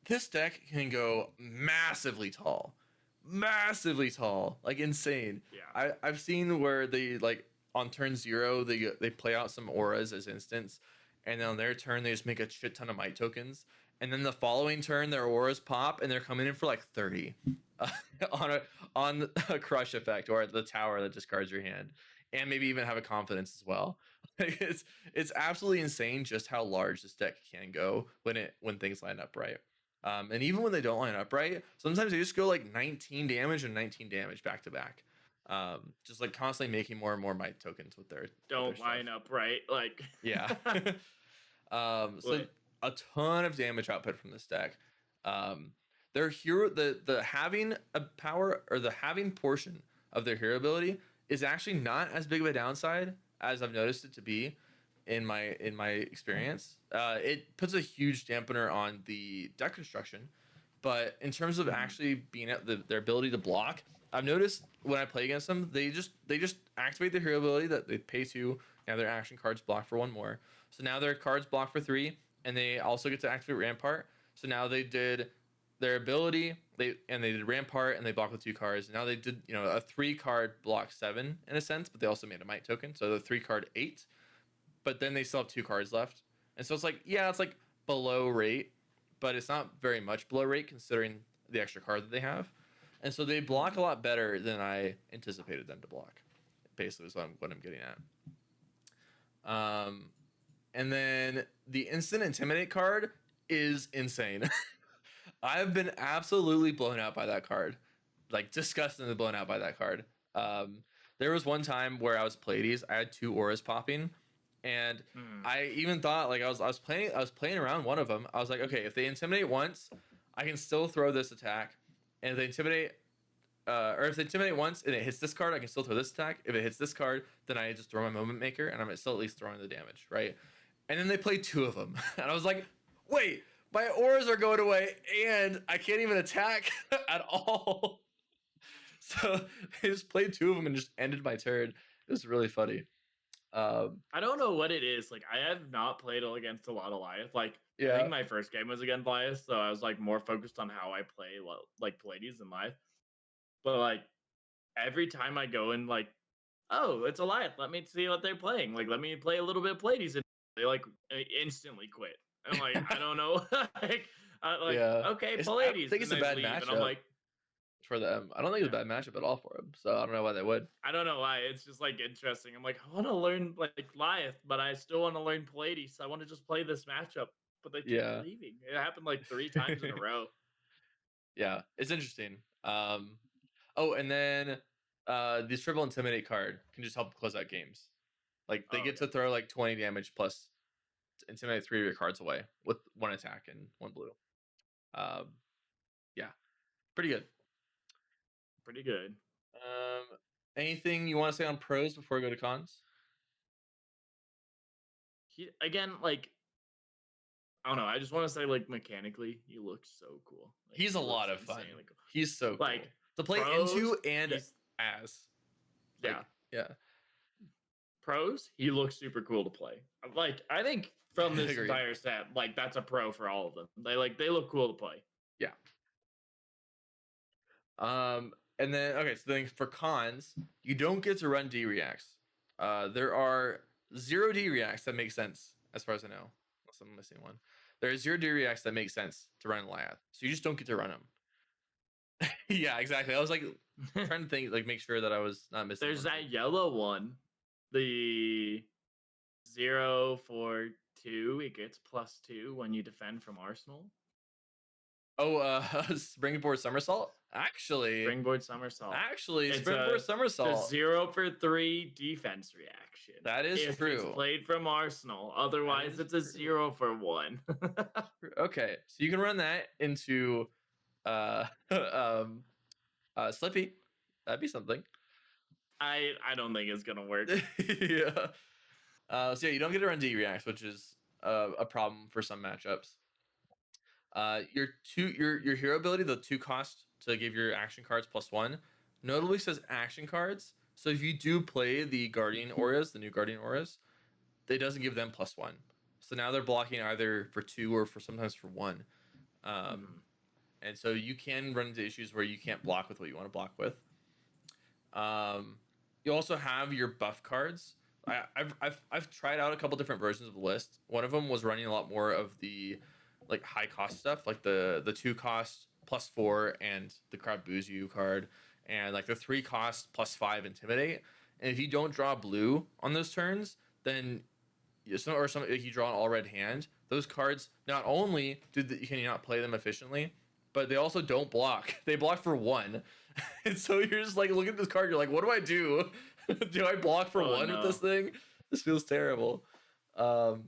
This deck can go massively tall, like insane. Yeah, I've seen where they like on turn 0 they play out some auras as instants, and then on their turn they just make a shit ton of might tokens, and then the following turn their auras pop and they're coming in for like 30 on a crush effect or the tower that discards your hand, and maybe even have a confidence as well. It's absolutely insane just how large this deck can go when things line up right. And even when they don't line up right, sometimes they just go like 19 damage and 19 damage back to back. Just like constantly making more and more might tokens with their line up right, like yeah. So a ton of damage output from this deck. Their hero, the having a power or the having portion of their hero ability is actually not as big of a downside as I've noticed it to be in my experience. It puts a huge dampener on the deck construction, but in terms of Mhm. actually being at their ability to block, I've noticed when I play against them, they just activate their hero ability that they pay two. Now their action cards block for one more, so now their cards block for three, and they also get to activate Rampart. So now they did their ability, they did Rampart, and they block with two cards. And now they did a 3 card block 7 in a sense, but they also made a Might token, so the 3 card 8. But then they still have 2 cards left, and so it's like, yeah, it's like below rate, but it's not very much below rate considering the extra card that they have. And so they block a lot better than I anticipated them to block. Basically, is what I'm getting at. And then the instant intimidate card is insane. I've been absolutely blown out by that card, like disgustingly blown out by that card. Um, there was one time where I was Pleiades, I had 2 auras popping, and Mhm. I even thought, like, I was playing around one of them. I was like, okay, if they intimidate once, I can still throw this attack, and if they intimidate. Or if they intimidate once and it hits this card, I can still throw this attack. If it hits this card, then I just throw my Moment Maker, and I'm still at least throwing the damage, right? And then they played 2 of them, and I was like, wait, my auras are going away, and I can't even attack at all. So they just played 2 of them and just ended my turn. It was really funny. Um, I don't know what it is. Like, I have not played against a lot of Lieth. Like, I yeah, think my first game was against Lieth, so I was like more focused on how I play like Pallades than Lieth. But like every time I go in, like, oh, it's a Lieth. Let me see what they're playing. Like, let me play a little bit of Pallades, and they like instantly quit. I'm like, I don't know. like, yeah. okay, I don't Pallades, think and it's a they bad leave, and I'm matchup like, for them. I don't think it's a yeah. bad matchup at all for them. So I don't know why they would. I don't know why. It's just like interesting. I'm like, I want to learn like Lieth, but I still want to learn Pallades. I want to just play this matchup, but they keep Yeah. leaving. It happened like 3 times in a row. Yeah, it's interesting. Oh, and then this triple intimidate card can just help close out games. Like they Oh get yeah, to throw like 20 damage plus to intimidate 3 of your cards away with 1 attack and 1 blue. Um, yeah, pretty good. pretty good. Anything you want to say on pros before we go to cons? Again, like I don't know. I just want to say, like mechanically, he looks so cool. Like He's a he lot looks of fun. insanely cool. He's so Like cool to play pros, into and he's as. yeah. Like, yeah, Pros, he looks super cool to play. Like I think from this agreed. entire set, like that's a pro for all of them. They look cool to play. Yeah. And then okay, so then for cons, you don't get to run D reacts. There are 0 D reacts that make sense as far as I know. Unless I'm missing one. There are 0 D reacts that make sense to run Lyeth. So you just don't get to run them. Yeah, exactly. I was like trying to think, like make sure that I was not missing There's one of them. that yellow one, the 0 for 2. It gets +2 when you defend from Arsenal. Oh, Springboard Somersault? Actually, Springboard somersault. actually, It's Springboard a Somersault. 0 for 3 defense reaction. That is If it's true. played from Arsenal, That otherwise is it's a true. 0 for 1. Okay, so you can run that into um Slippy. That'd be something. I don't think it's gonna work. Yeah. So yeah, you don't get to run D reacts, which is a problem for some matchups. Your hero ability, the 2 cost to give your action cards +1, notably says action cards. So if you do play the Guardian Auras, the new Guardian Auras, it doesn't give them +1. So now they're blocking either for 2 or for sometimes for 1. Um, Mhm. and so you can run into issues where you can't block with what you want to block with. Um, you also have your buff cards. I've tried out a couple different versions of the list. One of them was running a lot more of the like high cost stuff, like the 2 cost +4 and the crowd boos you card, and like the 3 cost +5 intimidate. And if you don't draw blue on those turns, then like you draw an all red hand. Those cards not only can you not play them efficiently, but they also don't block. They block for 1. And so you're just like, look at this card. You're like, what do I do? Do I block for Oh 1 with this no. thing? This feels terrible. Um,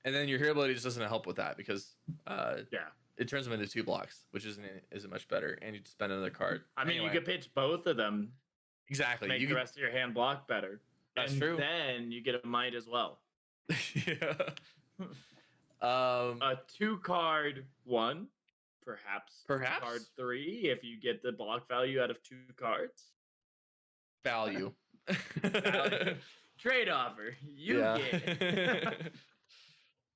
and then your hero ability just doesn't help with that because uh, Yeah. it turns them into 2 blocks, which isn't much better. And you just spend another card. I mean, you Anyway, could pitch both of them Exactly. Make You the could. rest of your hand block better. That's And true. then you get a might as well. Yeah. Um. A two card one, perhaps two card Perhaps three if you get the block value out of two cards. value. Value. Trade offer. You Yeah. get big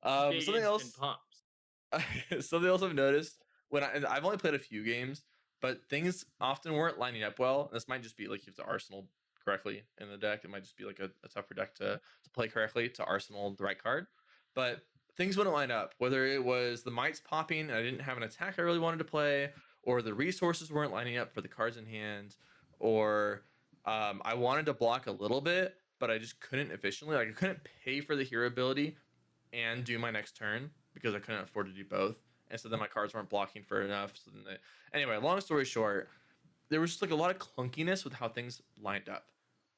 Something instant else. pumps. Something else I've noticed when and I've only played a few games, but things often weren't lining up well. This might just be like you have to arsenal correctly in the deck. It might just be like a tougher deck to play correctly to arsenal the right card. But things wouldn't line up. Whether it was the mites popping and I didn't have an attack I really wanted to play, or the resources weren't lining up for the cards in hand, or I wanted to block a little bit, but I just couldn't efficiently. Like I couldn't pay for the hero ability and do my next turn because I couldn't afford to do both. And so then my cards weren't blocking for enough. So then anyway, long story short, there was just like a lot of clunkiness with how things lined up.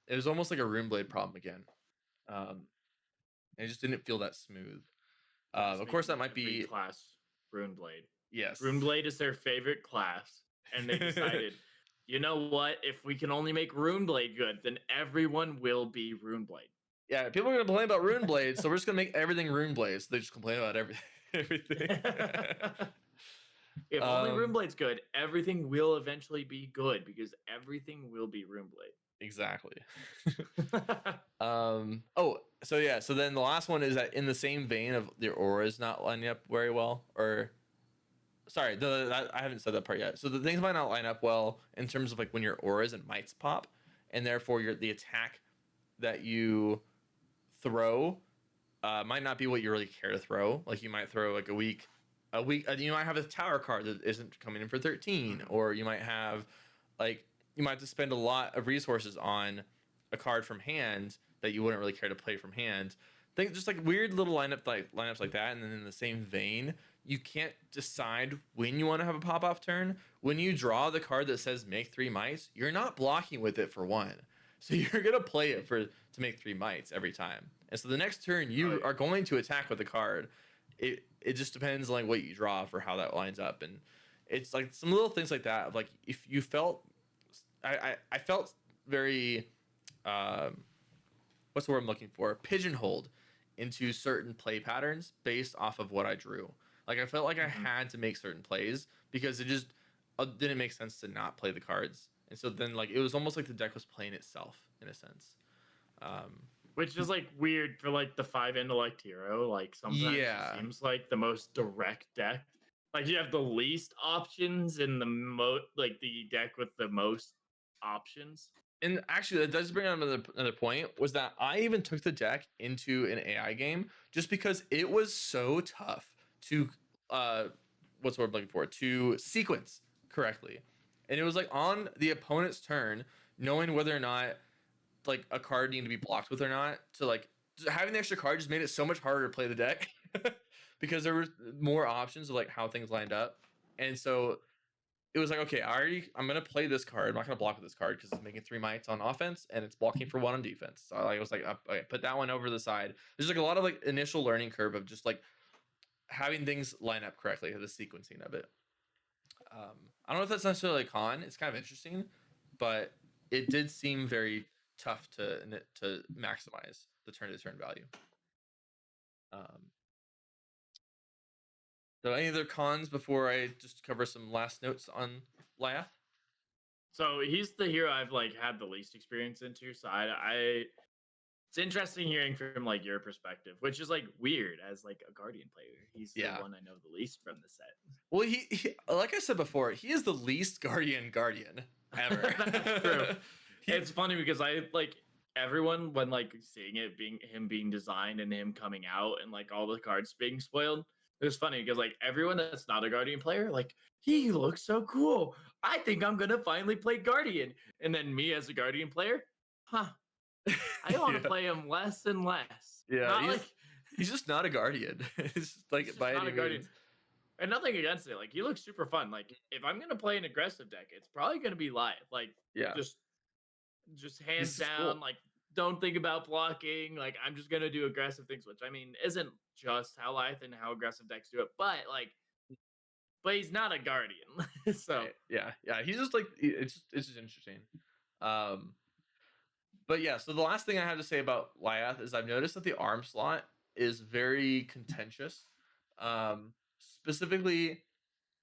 It was almost like a Runeblade problem again. Um, and it just didn't feel that smooth. Just Of course, making that might every be class Runeblade. yes. Runeblade is their favorite class. And they decided, you know what? If we can only make Runeblade good, then everyone will be Runeblade. Yeah, people are gonna complain about Runeblade, so we're just gonna make everything Runeblade. So they just complain about everything. If only um, Runeblade's good, everything will eventually be good because everything will be exactly. Runeblade. Oh, so yeah, so then the last one is that in the same vein of the aura is not lining up very well, or sorry, I haven't said that part yet. So the things might not line up well in terms of like when your auras and mites pop, and therefore the attack that you throw might not be what you really care to throw. Like you might throw like you might have a tower card that isn't coming in for 13, Mhm. or you might have like you might have to spend a lot of resources on a card from hand that you wouldn't really care to play from hand. Think just like weird little lineups like that, and then in the same vein, you can't decide when you want to have a pop off turn. When you draw the card that says make 3 mites, you're not blocking with it for one. So you're gonna play it to make 3 mites every time. And so the next turn Oh you yeah. are going to attack with the card. It just depends on like what you draw for how that lines up. And it's like some little things like that of like if you felt I felt very um what's the word I'm looking for? Pigeonholed into certain play patterns based off of what I drew. Like I felt like I Mhm. had to make certain plays because it just didn't make sense to not play the cards. And so then like it was almost like the deck was playing itself in a sense. Um, Which is like weird for like the 5 intellect hero. Like sometimes he yeah, seems like the most direct deck. Like you have the least options in the like the deck with the most options. and actually that does bring up another point was that I even took the deck into an AI game just because it was so tough to uh what's the word I'm looking for to sequence correctly. And it was like on the opponent's turn, knowing whether or not like a card needed to be blocked with or not, to like just having the extra card just made it so much harder to play the deck because there were more options of like how things lined up. And so it was like, okay, I'm gonna play this card. I'm not gonna block with this card because it's making 3 mites on offense and it's blocking for one on defense. So I was like, okay, put that one over the side. There's like a lot of like initial learning curve of just like having things line up correctly, the sequencing of it. I don't know if that's necessarily a con. It's kind of interesting, but it did seem very tough to maximize the turn to turn value. Um, so any other cons before I just cover some last notes on Lath? So he's the hero I've like had the least experience into. So I it's interesting hearing from like your perspective, which is like weird as like a Guardian player. He's the Yeah. one I know the least from the Well, like I said before, he is the least Guardian ever. set. That's true. he, It's funny because I like everyone when like seeing it being him being designed and him coming out and like all the cards being spoiled. It was funny because like everyone that's not a Guardian player, like he looks so cool. I think I'm gonna finally play Guardian. And then me as a Guardian player, huh? I want to yeah, play him less and less. yeah, Not like he's just not a Guardian. It's just he's like just by not any a Guardian. means. And nothing against it. Like he looks super fun. Like if I'm gonna play an aggressive deck, it's probably gonna be live. Like Yeah, just just he's hands just cool. down. Like don't think about blocking. Like I'm just gonna do aggressive things, which I mean isn't just how life and how aggressive decks do it, but he's not a Guardian. So Right. Yeah, yeah. He's just like it's just interesting. Um, but yeah, so the last thing I have to say about Lyath is I've noticed that the arm slot is very contentious. Specifically,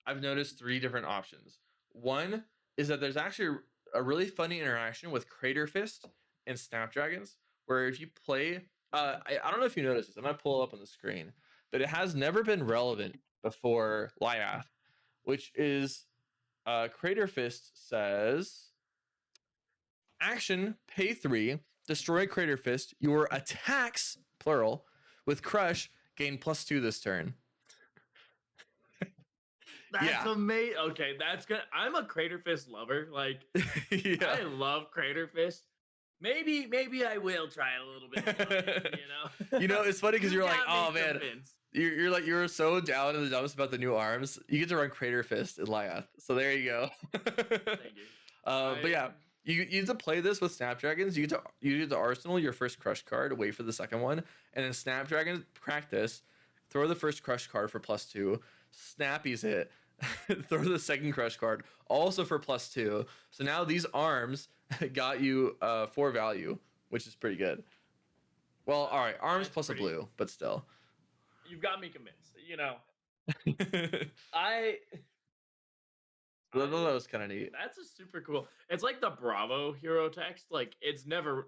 I've noticed three different options. One is that there's actually a really funny interaction with Crater Fist and Snapdragons, where if you play, I don't know if you noticed this, I'm gonna pull it up on the screen, but it has never been relevant before Lyath, which is Crater Fist says, action, pay 3, destroy Crater Fist, your attacks, plural, with Crush, gain +2 this turn. That's Yeah. amazing. Okay, that's good. I'm a Crater Fist lover. Like, Yeah. I love Crater Fist. Maybe I will try it a little bit more, You know, it's funny because You you're like, got oh me man, convinced. you're like you're so down in the dumps about the new arms. You get to run Crater Fist in Lyath, so there you go. Thank you. But yeah, you get to play this with Snapdragons. You get to arsenal your first Crush card, wait for the second one, and then Snapdragon practice, throw the first Crush card for +2, Snappies it, throw the second Crush card also for +2. So now these arms got you 4 value, which is pretty good. Well, all right, arms plus a blue, but still. You've got me convinced. I That was kind of neat. That's a super cool. It's like the Bravo hero text. Like, it's never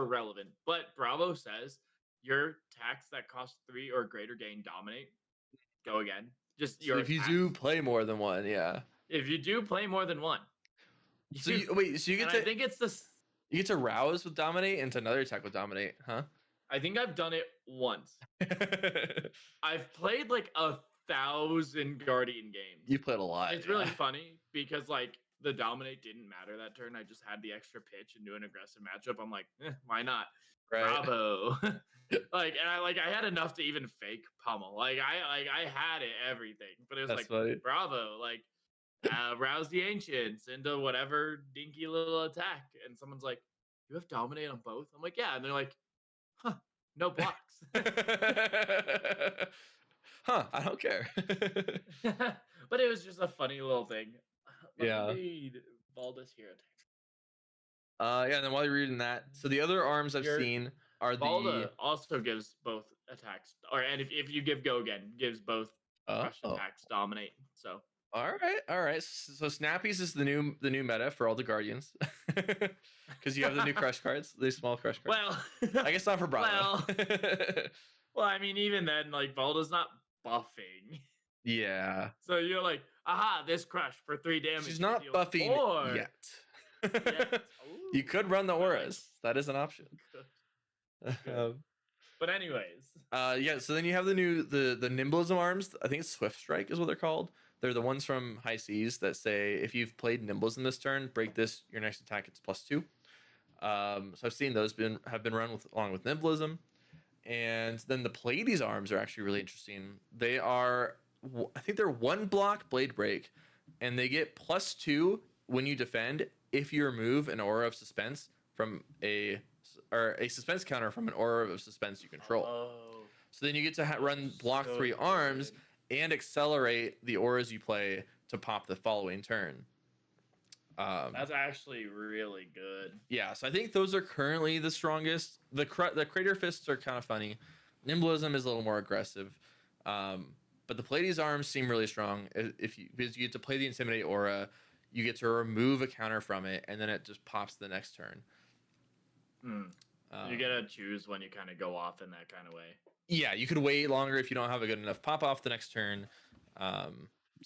relevant, but Bravo says your tax that costs 3 or greater gain dominate. Go again. Just So your if you attacks. do play more than one, yeah. If you do play more than one. So wait, so you get to, I think it's this. You get to rouse with dominate into another attack with dominate, huh? I think I've done it once. I've played like 1,000 Guardian games. You played a lot. It's really funny because like the dominate didn't matter that turn. I just had the extra pitch and do an aggressive matchup. I'm like, why not? Right. Bravo. I had enough to even fake pummel. I had it everything, but it was That's like funny. Bravo. Rouse the ancients into whatever dinky little attack, and someone's like, "You have dominate on both." I'm like, "Yeah," and they're like, "Huh, no blocks." Huh? I don't care. But it was just a funny little thing. Yeah. Read Baldus hero text. Yeah. And then while you're reading that, so the other arms I've seen are Balda also gives both attacks, and if you give go again, gives both crush attacks dominate. So all right. So Snappies is the new meta for all the Guardians, because you have the new Crush cards, the small Crush cards. Well, I guess not for Bravo. Well, I mean, even then, like Balda's not buffing. Yeah. So you're like, aha, this Crush for 3 damage. She's not buffing yet. You could run the auras. That is an option. But anyways. Yeah, so then you have the new the Nimblism arms. I think it's Swift Strike is what they're called. They're the ones from High Seas that say if you've played Nimblism this turn, break this, your next attack it's +2. So I've seen those have been run along with Nimblism. And then the Pleiades arms are actually really interesting. They are, I think they're 1 block blade break, and they get +2 when you defend if you remove an aura of suspense from a suspense counter from an aura of suspense you control. So then you get to run block 3 arms and accelerate the auras you play to pop the following turn. That's actually really good. Yeah, so I think those are currently the strongest. The Crater Fists are kind of funny. Nimblism is a little more aggressive. But the Pleiades arms seem really strong. Because you get to play the Intimidate aura, you get to remove a counter from it, and then it just pops the next turn. You get to choose when you kind of go off in that kind of way. Yeah, you could wait longer if you don't have a good enough pop off the next turn, so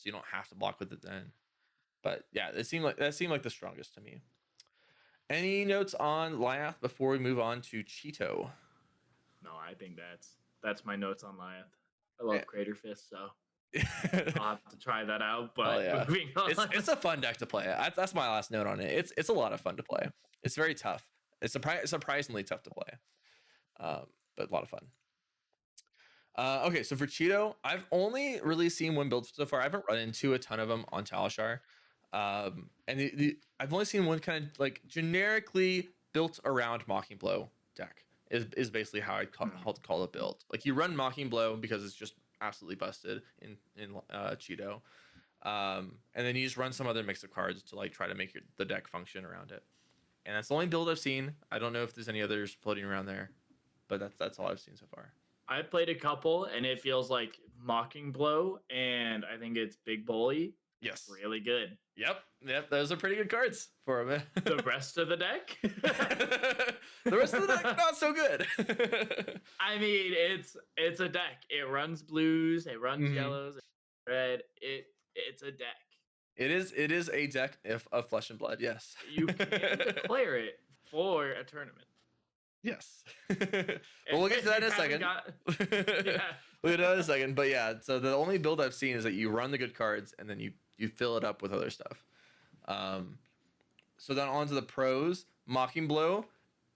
you don't have to block with it then. But yeah, that seemed like the strongest to me. Any notes on Lyath before we move on to Cheeto? No, I think that's my notes on Lyath. I love Crater Fist, so I'll have to try that out. But moving on. It's a fun deck to play. That's my last note on it. It's a lot of fun to play. It's very tough. It's surprisingly tough to play, but a lot of fun. Okay, so for Cheeto, I've only really seen one build so far. I haven't run into a ton of them on Talishar. And I've only seen one kind of like generically built around Mocking Blow deck is basically how I'd call it built. Like you run Mocking Blow because it's just absolutely busted in Cheeto. And then you just run some other mix of cards to like try to make the deck function around it. and that's the only build I've seen. I don't know if there's any others floating around there, but that's all I've seen so far. I played a couple, and it feels like Mocking Blow, and I think it's Big Bully. Yes. Really good. Yep. Those are pretty good cards for him. The rest of the deck? The rest of the deck, not so good. I mean, it's a deck. It runs blues, it runs yellows, red. It's a deck. It is a deck of Flesh and Blood. Yes. You can declare it for a tournament. Yes. Well, we'll get to that in a second. We'll get to that in a second. But yeah, so the only build I've seen is that you run the good cards and then you fill it up with other stuff. So then on to the pros. Mocking Blow,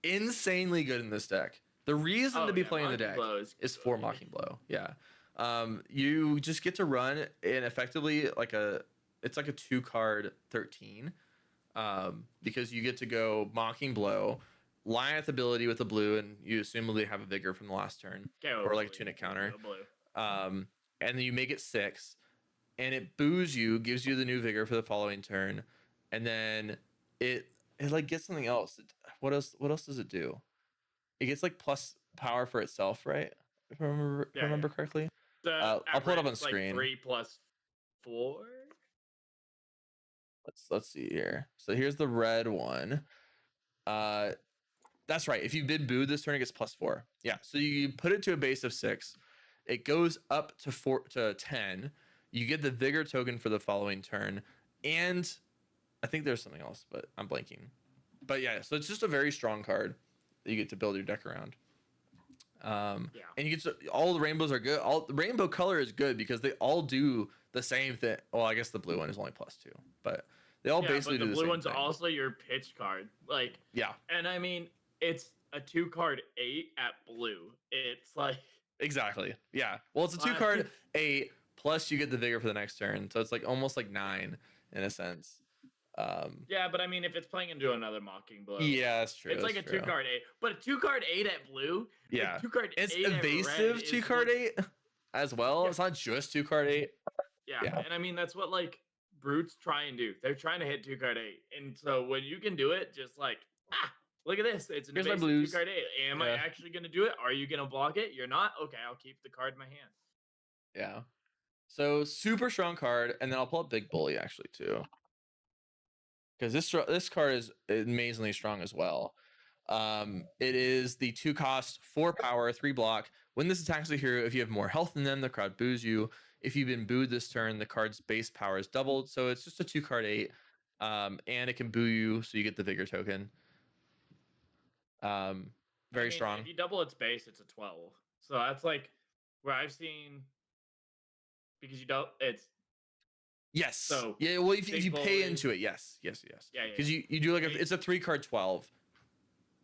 insanely good in this deck. The reason to be playing the deck is for Mocking Blow. Yeah. You just get to run in effectively it's like a 2-card 13. Because you get to go Mocking Blow, Lioneth ability with the blue, and you assumably have a vigor from the last turn, or like a tunic counter. And then you make it 6, and it boos you, gives you the new vigor for the following turn, and then it like gets something else. What else does it do? It gets like plus power for itself, right? If I remember correctly. I'll pull it up on screen. Like 3+4. Let's see here. So here's the red one. That's right. If you've been booed this turn, it gets +4. Yeah. So you put it to a base of 6. It goes up to 10. You get the vigor token for the following turn, and I think there's something else, but I'm blanking. But yeah, so it's just a very strong card that you get to build your deck around. And you get all the rainbows are good. All the rainbow color is good because they all do the same thing. Well, I guess the blue one is only +2, but they all basically do the same thing. The blue one's also your pitch card. Like, yeah. And I mean, it's a 2-card 8 at blue. It's like exactly. Yeah. Well, it's a 2-card 8 plus you get the vigor for the next turn, so it's like almost like 9 in a sense. Yeah, but I mean, if it's playing into another Mocking Blow, yeah, that's true. It's like a 2-card 8, but a 2-card 8 at blue. Yeah, 2-card 8 it's evasive 2-card 8 as well. Yeah. It's not just 2-card 8. Yeah, and I mean that's what like brutes try and do. They're trying to hit 2-card 8, and so when you can do it, just like look at this. It's an evasive 2-card 8. Am I actually gonna do it? Are you gonna block it? You're not. Okay, I'll keep the card in my hand. Yeah. So super strong card, and then I'll pull up Big Bully actually too. Because this card is amazingly strong as well. It is the 2-cost, 4 power, 3 block. When this attacks a hero, if you have more health than them, the crowd boos you. If you've been booed this turn, the card's base power is doubled. So it's just a 2-card 8. And it can boo you, so you get the vigor token. Very strong. If you double its base, it's a 12. So that's like where I've seen, because you don't, it's yes. So yeah, well, if you pay into it, yes. Yeah. Because you do like it's a 3-card 12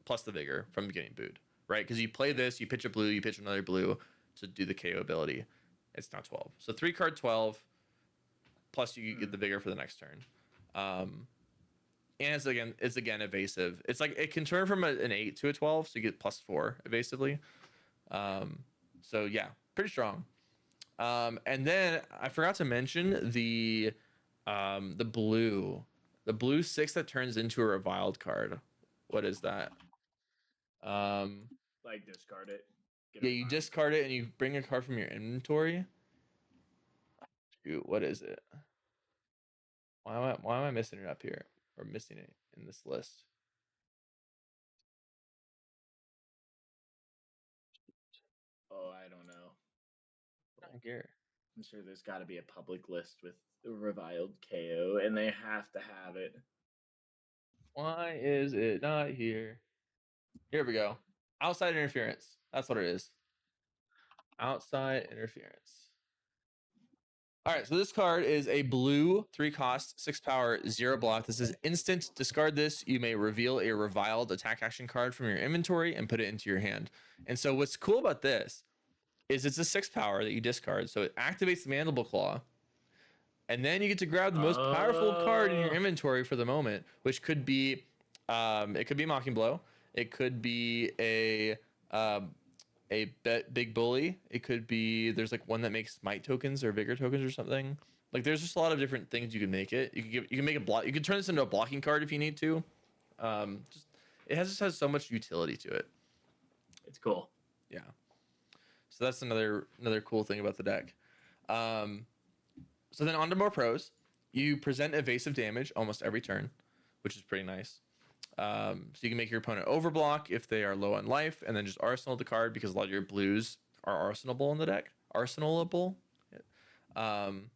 plus the vigor from getting booed, right? Because you play this, you pitch a blue, you pitch another blue to do the KO ability. It's now 12. So 3-card 12 plus you get the vigor for the next turn. And it's again evasive. It's like it can turn from an 8 to a 12, so you get +4 evasively. So yeah, pretty strong. And then I forgot to mention the blue 6 that turns into a reviled card. What is that? Like discard it. Yeah, you discard it and you bring a card from your inventory. Shoot, what is it? Why am I missing it up here, or missing it in this list? Oh, I don't know. Not here. I'm sure there's got to be a public list with reviled KO, and they have to have it. Why is it not here? Here we go. Outside interference. That's what it is. Outside interference. All right, so this card is a blue 3-cost, 6 power, 0 block. This is instant. Discard this. You may reveal a reviled attack action card from your inventory and put it into your hand. And so what's cool about this is it's a 6 power that you discard. So it activates the Mandible Claw. And then you get to grab the most powerful card in your inventory for the moment, which could be, it could be Mocking Blow. It could be a Big Bully. It could be, there's like one that makes might tokens or vigor tokens or something. Like there's just a lot of different things you can make it. You can make a block. You can turn this into a blocking card if you need to. Just just has so much utility to it. It's cool. Yeah. So that's another cool thing about the deck. Um, so then on to more pros. You present evasive damage almost every turn, which is pretty nice. So you can make your opponent overblock if they are low on life, and then just arsenal the card because a lot of your blues are arsenalable in the deck. Arsenalable. Um,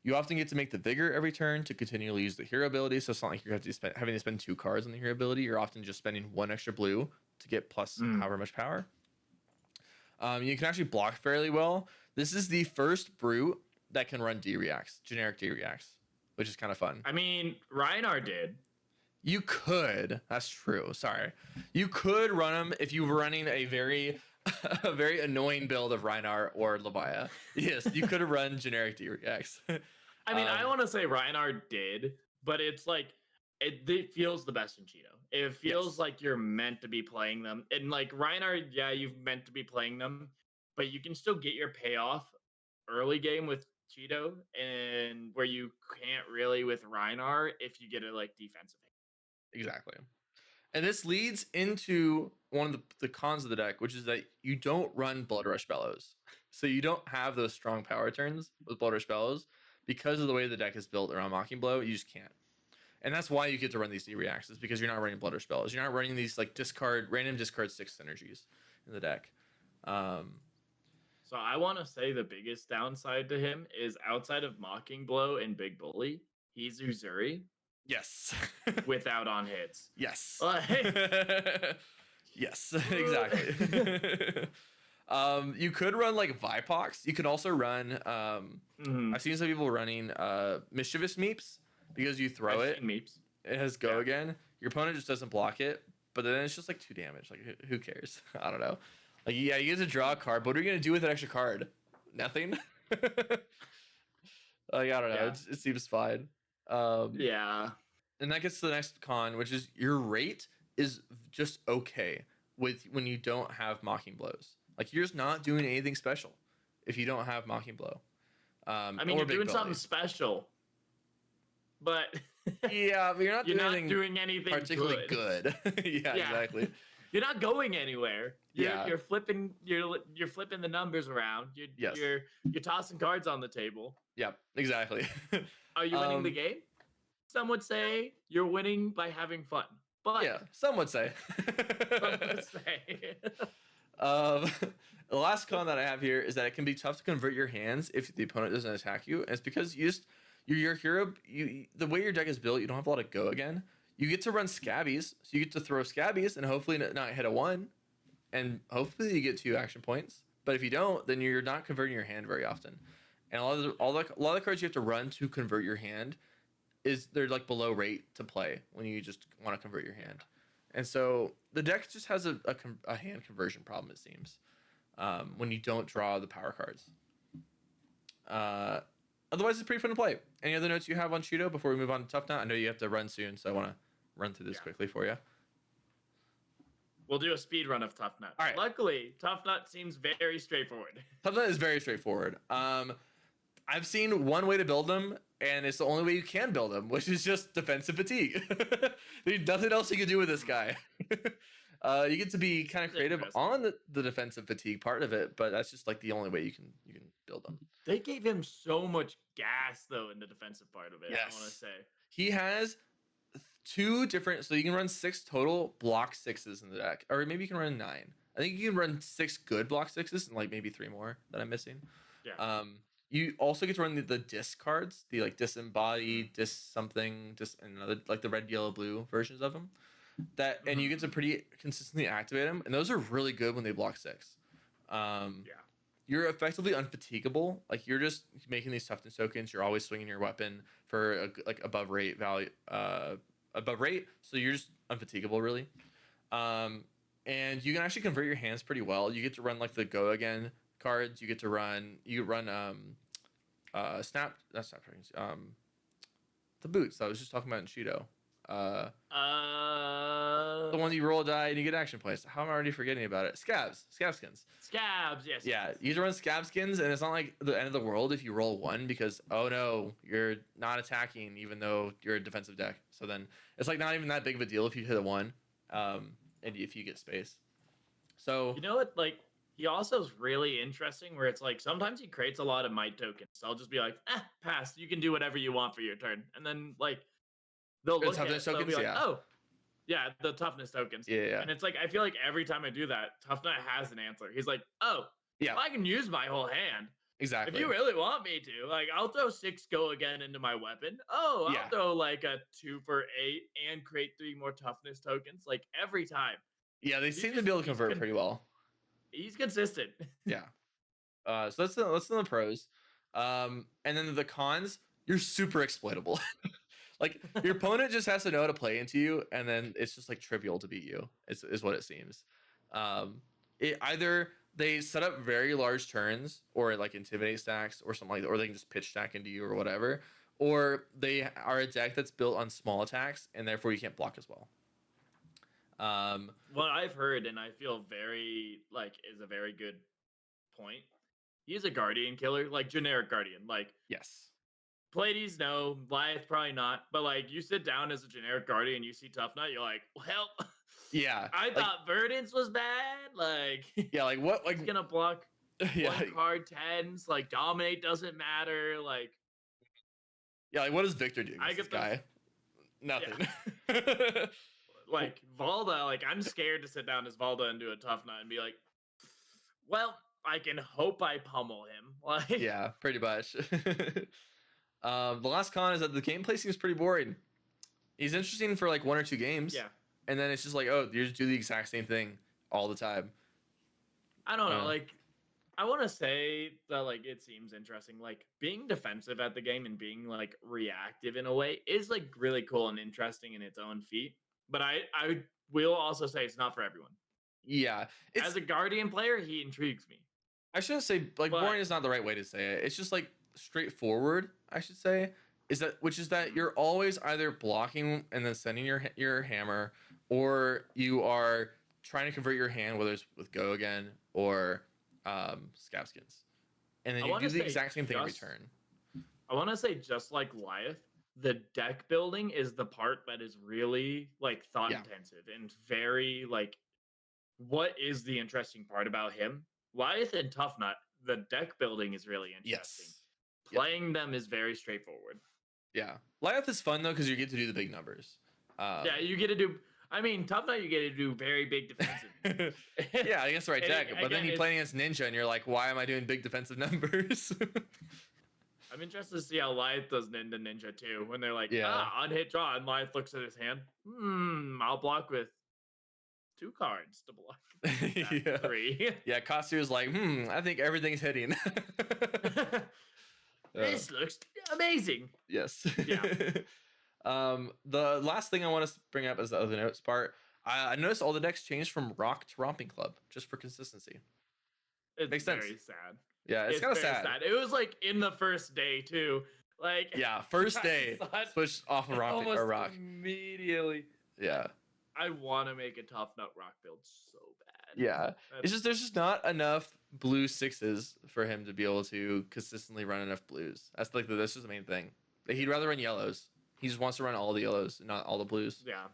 you often get to make the vigor every turn to continually use the hero ability. So it's not like you're having to spend 2 cards on the hero ability. You're often just spending 1 extra blue to get plus Mm. however much power. You can actually block fairly well. This is the first brute that can run D reacts, generic D reacts, which is kind of fun. I mean, Reinar did. You could. That's true. Sorry. You could run them if you were running a very a very annoying build of Reinar or Levia. Yes, you could have run generic D reacts. I mean, I want to say Reinar did, but it's like it feels the best in Cheeto. It feels Yes. like you're meant to be playing them. And like Reinar, yeah, you've meant to be playing them, but you can still get your payoff early game with Cheeto, and where you can't really with Reinar if you get a like defensive. Exactly. And this leads into one of the cons of the deck, which is that you don't run Blood Rush Bellows. So you don't have those strong power turns with Blood Rush Bellows because of the way the deck is built around Mocking Blow. You just can't. And that's why you get to run these D reacts, is because you're not running Blood Rush Bellows. You're not running these like random discard 6 synergies in the deck. So I want to say the biggest downside to him is outside of Mocking Blow and Big Bully, he's Uzuri Yes. without on hits. Yes. Like, Yes, exactly. You could run like Vipox. You could also run. I've seen some people running Mischievous Meeps because you throw I've it. seen Meeps. It has go Yeah. again. Your opponent just doesn't block it, but then it's just like 2 damage. Like who cares? I don't know. Like yeah, you get to draw a card, but what are you gonna do with that extra card? Nothing. Like I don't know. Yeah. It seems fine. Yeah. And that gets to the next con, which is your rate is just okay with when you don't have Mocking Blows. Like you're just not doing anything special if you don't have Mocking Blow. I mean, or you're Big doing Belly. something special, but Yeah, but you're not you're doing not anything doing anything particularly good. good. Yeah, exactly. You're not going anywhere. Yeah. You're flipping. You're flipping the numbers around. Yes. You're tossing cards on the table. Yeah, exactly. Are you winning the game? Some would say you're winning by having fun. But Yeah, some would say. some would say. The last con that I have here is that it can be tough to convert your hands if the opponent doesn't attack you. And it's because your hero, the way your deck is built, you don't have a lot of go again. You get to run Scabbies, so you get to throw Scabbies and hopefully not hit a 1, and hopefully you get 2 action points. But if you don't, then you're not converting your hand very often. And a lot of the cards you have to run to convert your hand they're like below rate to play when you just want to convert your hand. And so the deck just has a hand conversion problem, it seems, when you don't draw the power cards. Otherwise, it's pretty fun to play. Any other notes you have on Cheeto before we move on to Tough Knot? I know you have to run soon, so I want to run through this quickly for you. We'll do a speed run of Tough Nut. All right. Luckily, Tough Nut seems very straightforward. Tough Knot is very straightforward. I've seen one way to build them, and it's the only way you can build them, which is just defensive fatigue. There's nothing else you can do with this guy. You get to be kind of creative on the defensive fatigue part of it, but that's just like the only way you can build them. They gave him so much gas though in the defensive part of it. Yes. I want to say He has 2 different, so you can run 6 total block 6s in the deck, or maybe you can run 9. I think you can run 6 good block 6s and like maybe 3 more that I'm missing. Yeah. You also get to run the disc cards, the like disembody, disc something, disc another like the red, yellow, blue versions of them. And you get to pretty consistently activate them, and those are really good when they block 6. You're effectively unfatigable. Like you're just making these toughness tokens. You're always swinging your weapon for like above rate value, above rate. So you're just unfatigable really. And you can actually convert your hands pretty well. You get to run like the go again cards. You run snap. That's not the boots that I was just talking about in Cheeto. The one you roll a die and you get action points. How am I already forgetting about it? Scab skins. Scabs, yes. Yeah, Yes. you can run scab skins, and it's not like the end of the world if you roll one because oh no, you're not attacking even though you're a defensive deck. So then it's like not even that big of a deal if you hit a one, and if you get space. So You know what? Like, he also is really interesting where it's like sometimes he creates a lot of might tokens. So I'll just be like, pass. You can do whatever you want for your turn. And then, like, the toughness they'll be tokens, like, yeah, oh, yeah, the toughness tokens. yeah, yeah, And it's like, I feel like every time I do that, Tough Nut has an answer. He's like, oh, yeah, I can use my whole hand. If exactly, you really want me to, like, I'll throw 6 go again into my weapon. Oh, I'll yeah, throw like a 2 for 8 and create 3 more toughness tokens. Like, every time. yeah. They seem to be able to convert pretty well. He's consistent. Yeah. So that's the pros. And then the cons, you're super exploitable. Like your opponent just has to know how to play into you, and then it's just like trivial to beat you. Is what it seems. It either they set up very large turns, or like intimidate stacks, or something like that, or they can just pitch stack into you or whatever, or they are a deck that's built on small attacks, and therefore you can't block as well. What I've heard, and I feel very like is a very good point. He's a guardian killer, like generic guardian. Like Yes. Pleiades, no. Goliath, probably not. But like you sit down as a generic guardian, you see Tough Nut, you're like, well, Yeah. I Like thought Verdance was bad. Like yeah. Like what? Like he's gonna block yeah. one card tens. Like dominate doesn't matter. Like Yeah. Like what does Victor do I against this get the guy? yeah. Nothing. Like Valda, like I'm scared to sit down as Valda and do a Tough Nut and be like, well, I can hope I pummel him. Like Yeah, pretty much. The last con is that the gameplay seems pretty boring. He's interesting for like one or two games, yeah. and then it's just like, oh, you just do the exact same thing all the time. I don't know. Uh, Like I want to say that like it seems interesting. Like being defensive at the game and being like reactive in a way is like really cool and interesting in its own feat. But I will also say it's not for everyone. yeah, As it's. a guardian player, he intrigues me. I shouldn't say like But boring is not the right way to say it. It's just like straightforward. I should say is that you're always either blocking and then sending your hammer, or you are trying to convert your hand, whether it's with go again or scab skins, and then I you want do to the say exact same thing every just turn. I want to say just like Lyeth, the deck building is the part that is really like thought Yeah. intensive and very like what is the interesting part about him? Lyeth and Tough Nut, the deck building is really interesting. Yes. Yeah. Playing them is very straightforward. Yeah. Lyeth is fun though because you get to do the big numbers. Yeah, you get to do. I mean, Tough Nut, you get to do very big defensive. Yeah, against the right And deck. But then again, you play against Ninja and you're like, why am I doing big defensive numbers? I'm interested to see how Lyeth does Ninja too. When they're like, Yeah. on hit draw, and Lyeth looks at his hand. I'll block with 2 cards to block that Yeah. 3. Yeah, Kasu's like, I think everything's hitting. This looks amazing. Yes. Yeah. The last thing I want to bring up is the other notes part. I noticed all the decks changed from Rock to Romping Club just for consistency. It's Makes sense. very sad. Yeah, it's kind of very sad. It was like in the first day too. Like Yeah, first I day thought switch off of Romping almost or Rock. immediately. Yeah. I want to make a Tough Nut Rock build so bad. Yeah. It's just there's just not enough blue sixes for him to be able to consistently run enough blues. That's just the main thing. He'd rather run yellows. He just wants to run all the yellows, not all the blues. Yeah.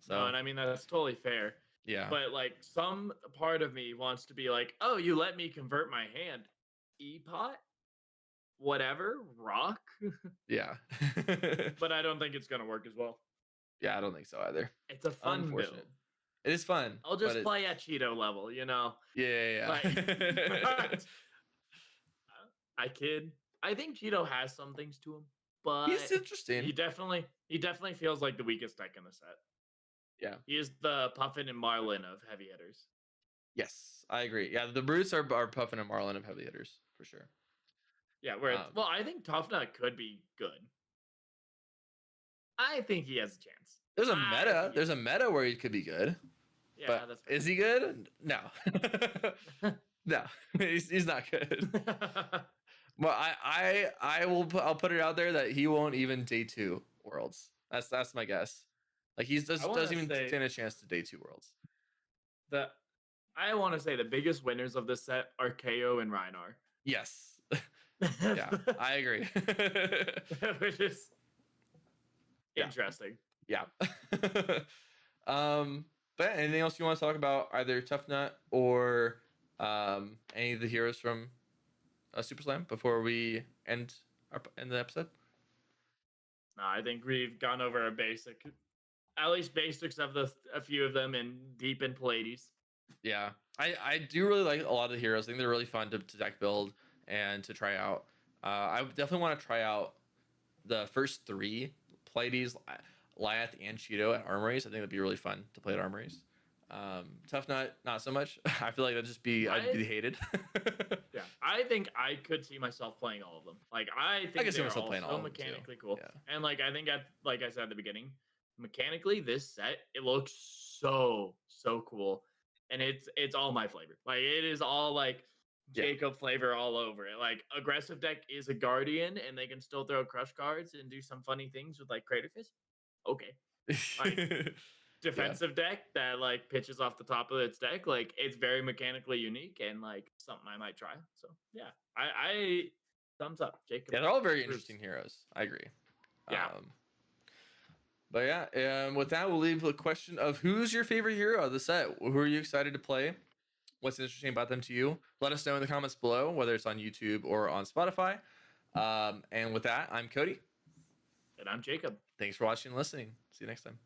So No, and I mean that's totally fair. yeah. But like some part of me wants to be like, oh, you let me convert my hand. E-pot? Whatever, rock. Yeah. But I don't think it's gonna work as well. Yeah, I don't think so either. It's a fun build. Unfortunate. It is fun. I'll just play at Cheeto level, you know. Yeah. Like, I kid. I think Cheeto has some things to him, but He's interesting. he definitely feels like the weakest deck in the set. Yeah. He is the Puffin and Marlin of heavy hitters. Yes, I agree. Yeah, the Brutes are Puffin and Marlin of heavy hitters for sure. Yeah, well, I think Tough Nut could be good. I think he has a chance. There's a meta. There's a meta where he could be good. Yeah, but that's fair. is he good? No. No, he's not good. Well, I'll put it out there that he won't even day 2 Worlds. That's my guess. Like he I want doesn't to even say stand a chance to day 2 worlds. the I want to say the biggest winners of this set are KO and Reinar. Yes. Yeah, I agree. Which is Yeah. interesting. Yeah. um, but anything else you want to talk about, either Tough Nut or any of the heroes from Super Slam before we end the episode? No, I think we've gone over a basic, at least basics of a few of them, and deep in Pallades. Yeah, I do really like a lot of the heroes. I think they're really fun to deck build and to try out. I definitely want to try out the first three Pleiades, Lyeth, and Cheeto at Armories. I think that'd be really fun to play at Armories. Tough Nut, not so much. I feel like I'd I be hated. Yeah, I think I could see myself playing all of them. Like I I think can see they're myself all playing all so of them too. mechanically cool. Yeah. And like I think like I said at the beginning, mechanically this set it looks so cool. And it's all my flavor. Like it is all like Yeah. Jacob flavor all over it. Like aggressive deck is a guardian and they can still throw crush cards and do some funny things with like Crater Fist. Okay. Like Yeah. defensive deck that like pitches off the top of its deck. Like it's very mechanically unique and like something I might try. So yeah, I thumbs up, Jacob. Yeah, they're all very Proves. interesting heroes. I agree. Yeah, But yeah, with that, we'll leave the question of who's your favorite hero of the set? Who are you excited to play? What's interesting about them to you? Let us know in the comments below, whether it's on YouTube or on Spotify. And with that, I'm Cody. and I'm Jacob. Thanks for watching and listening. See you next time.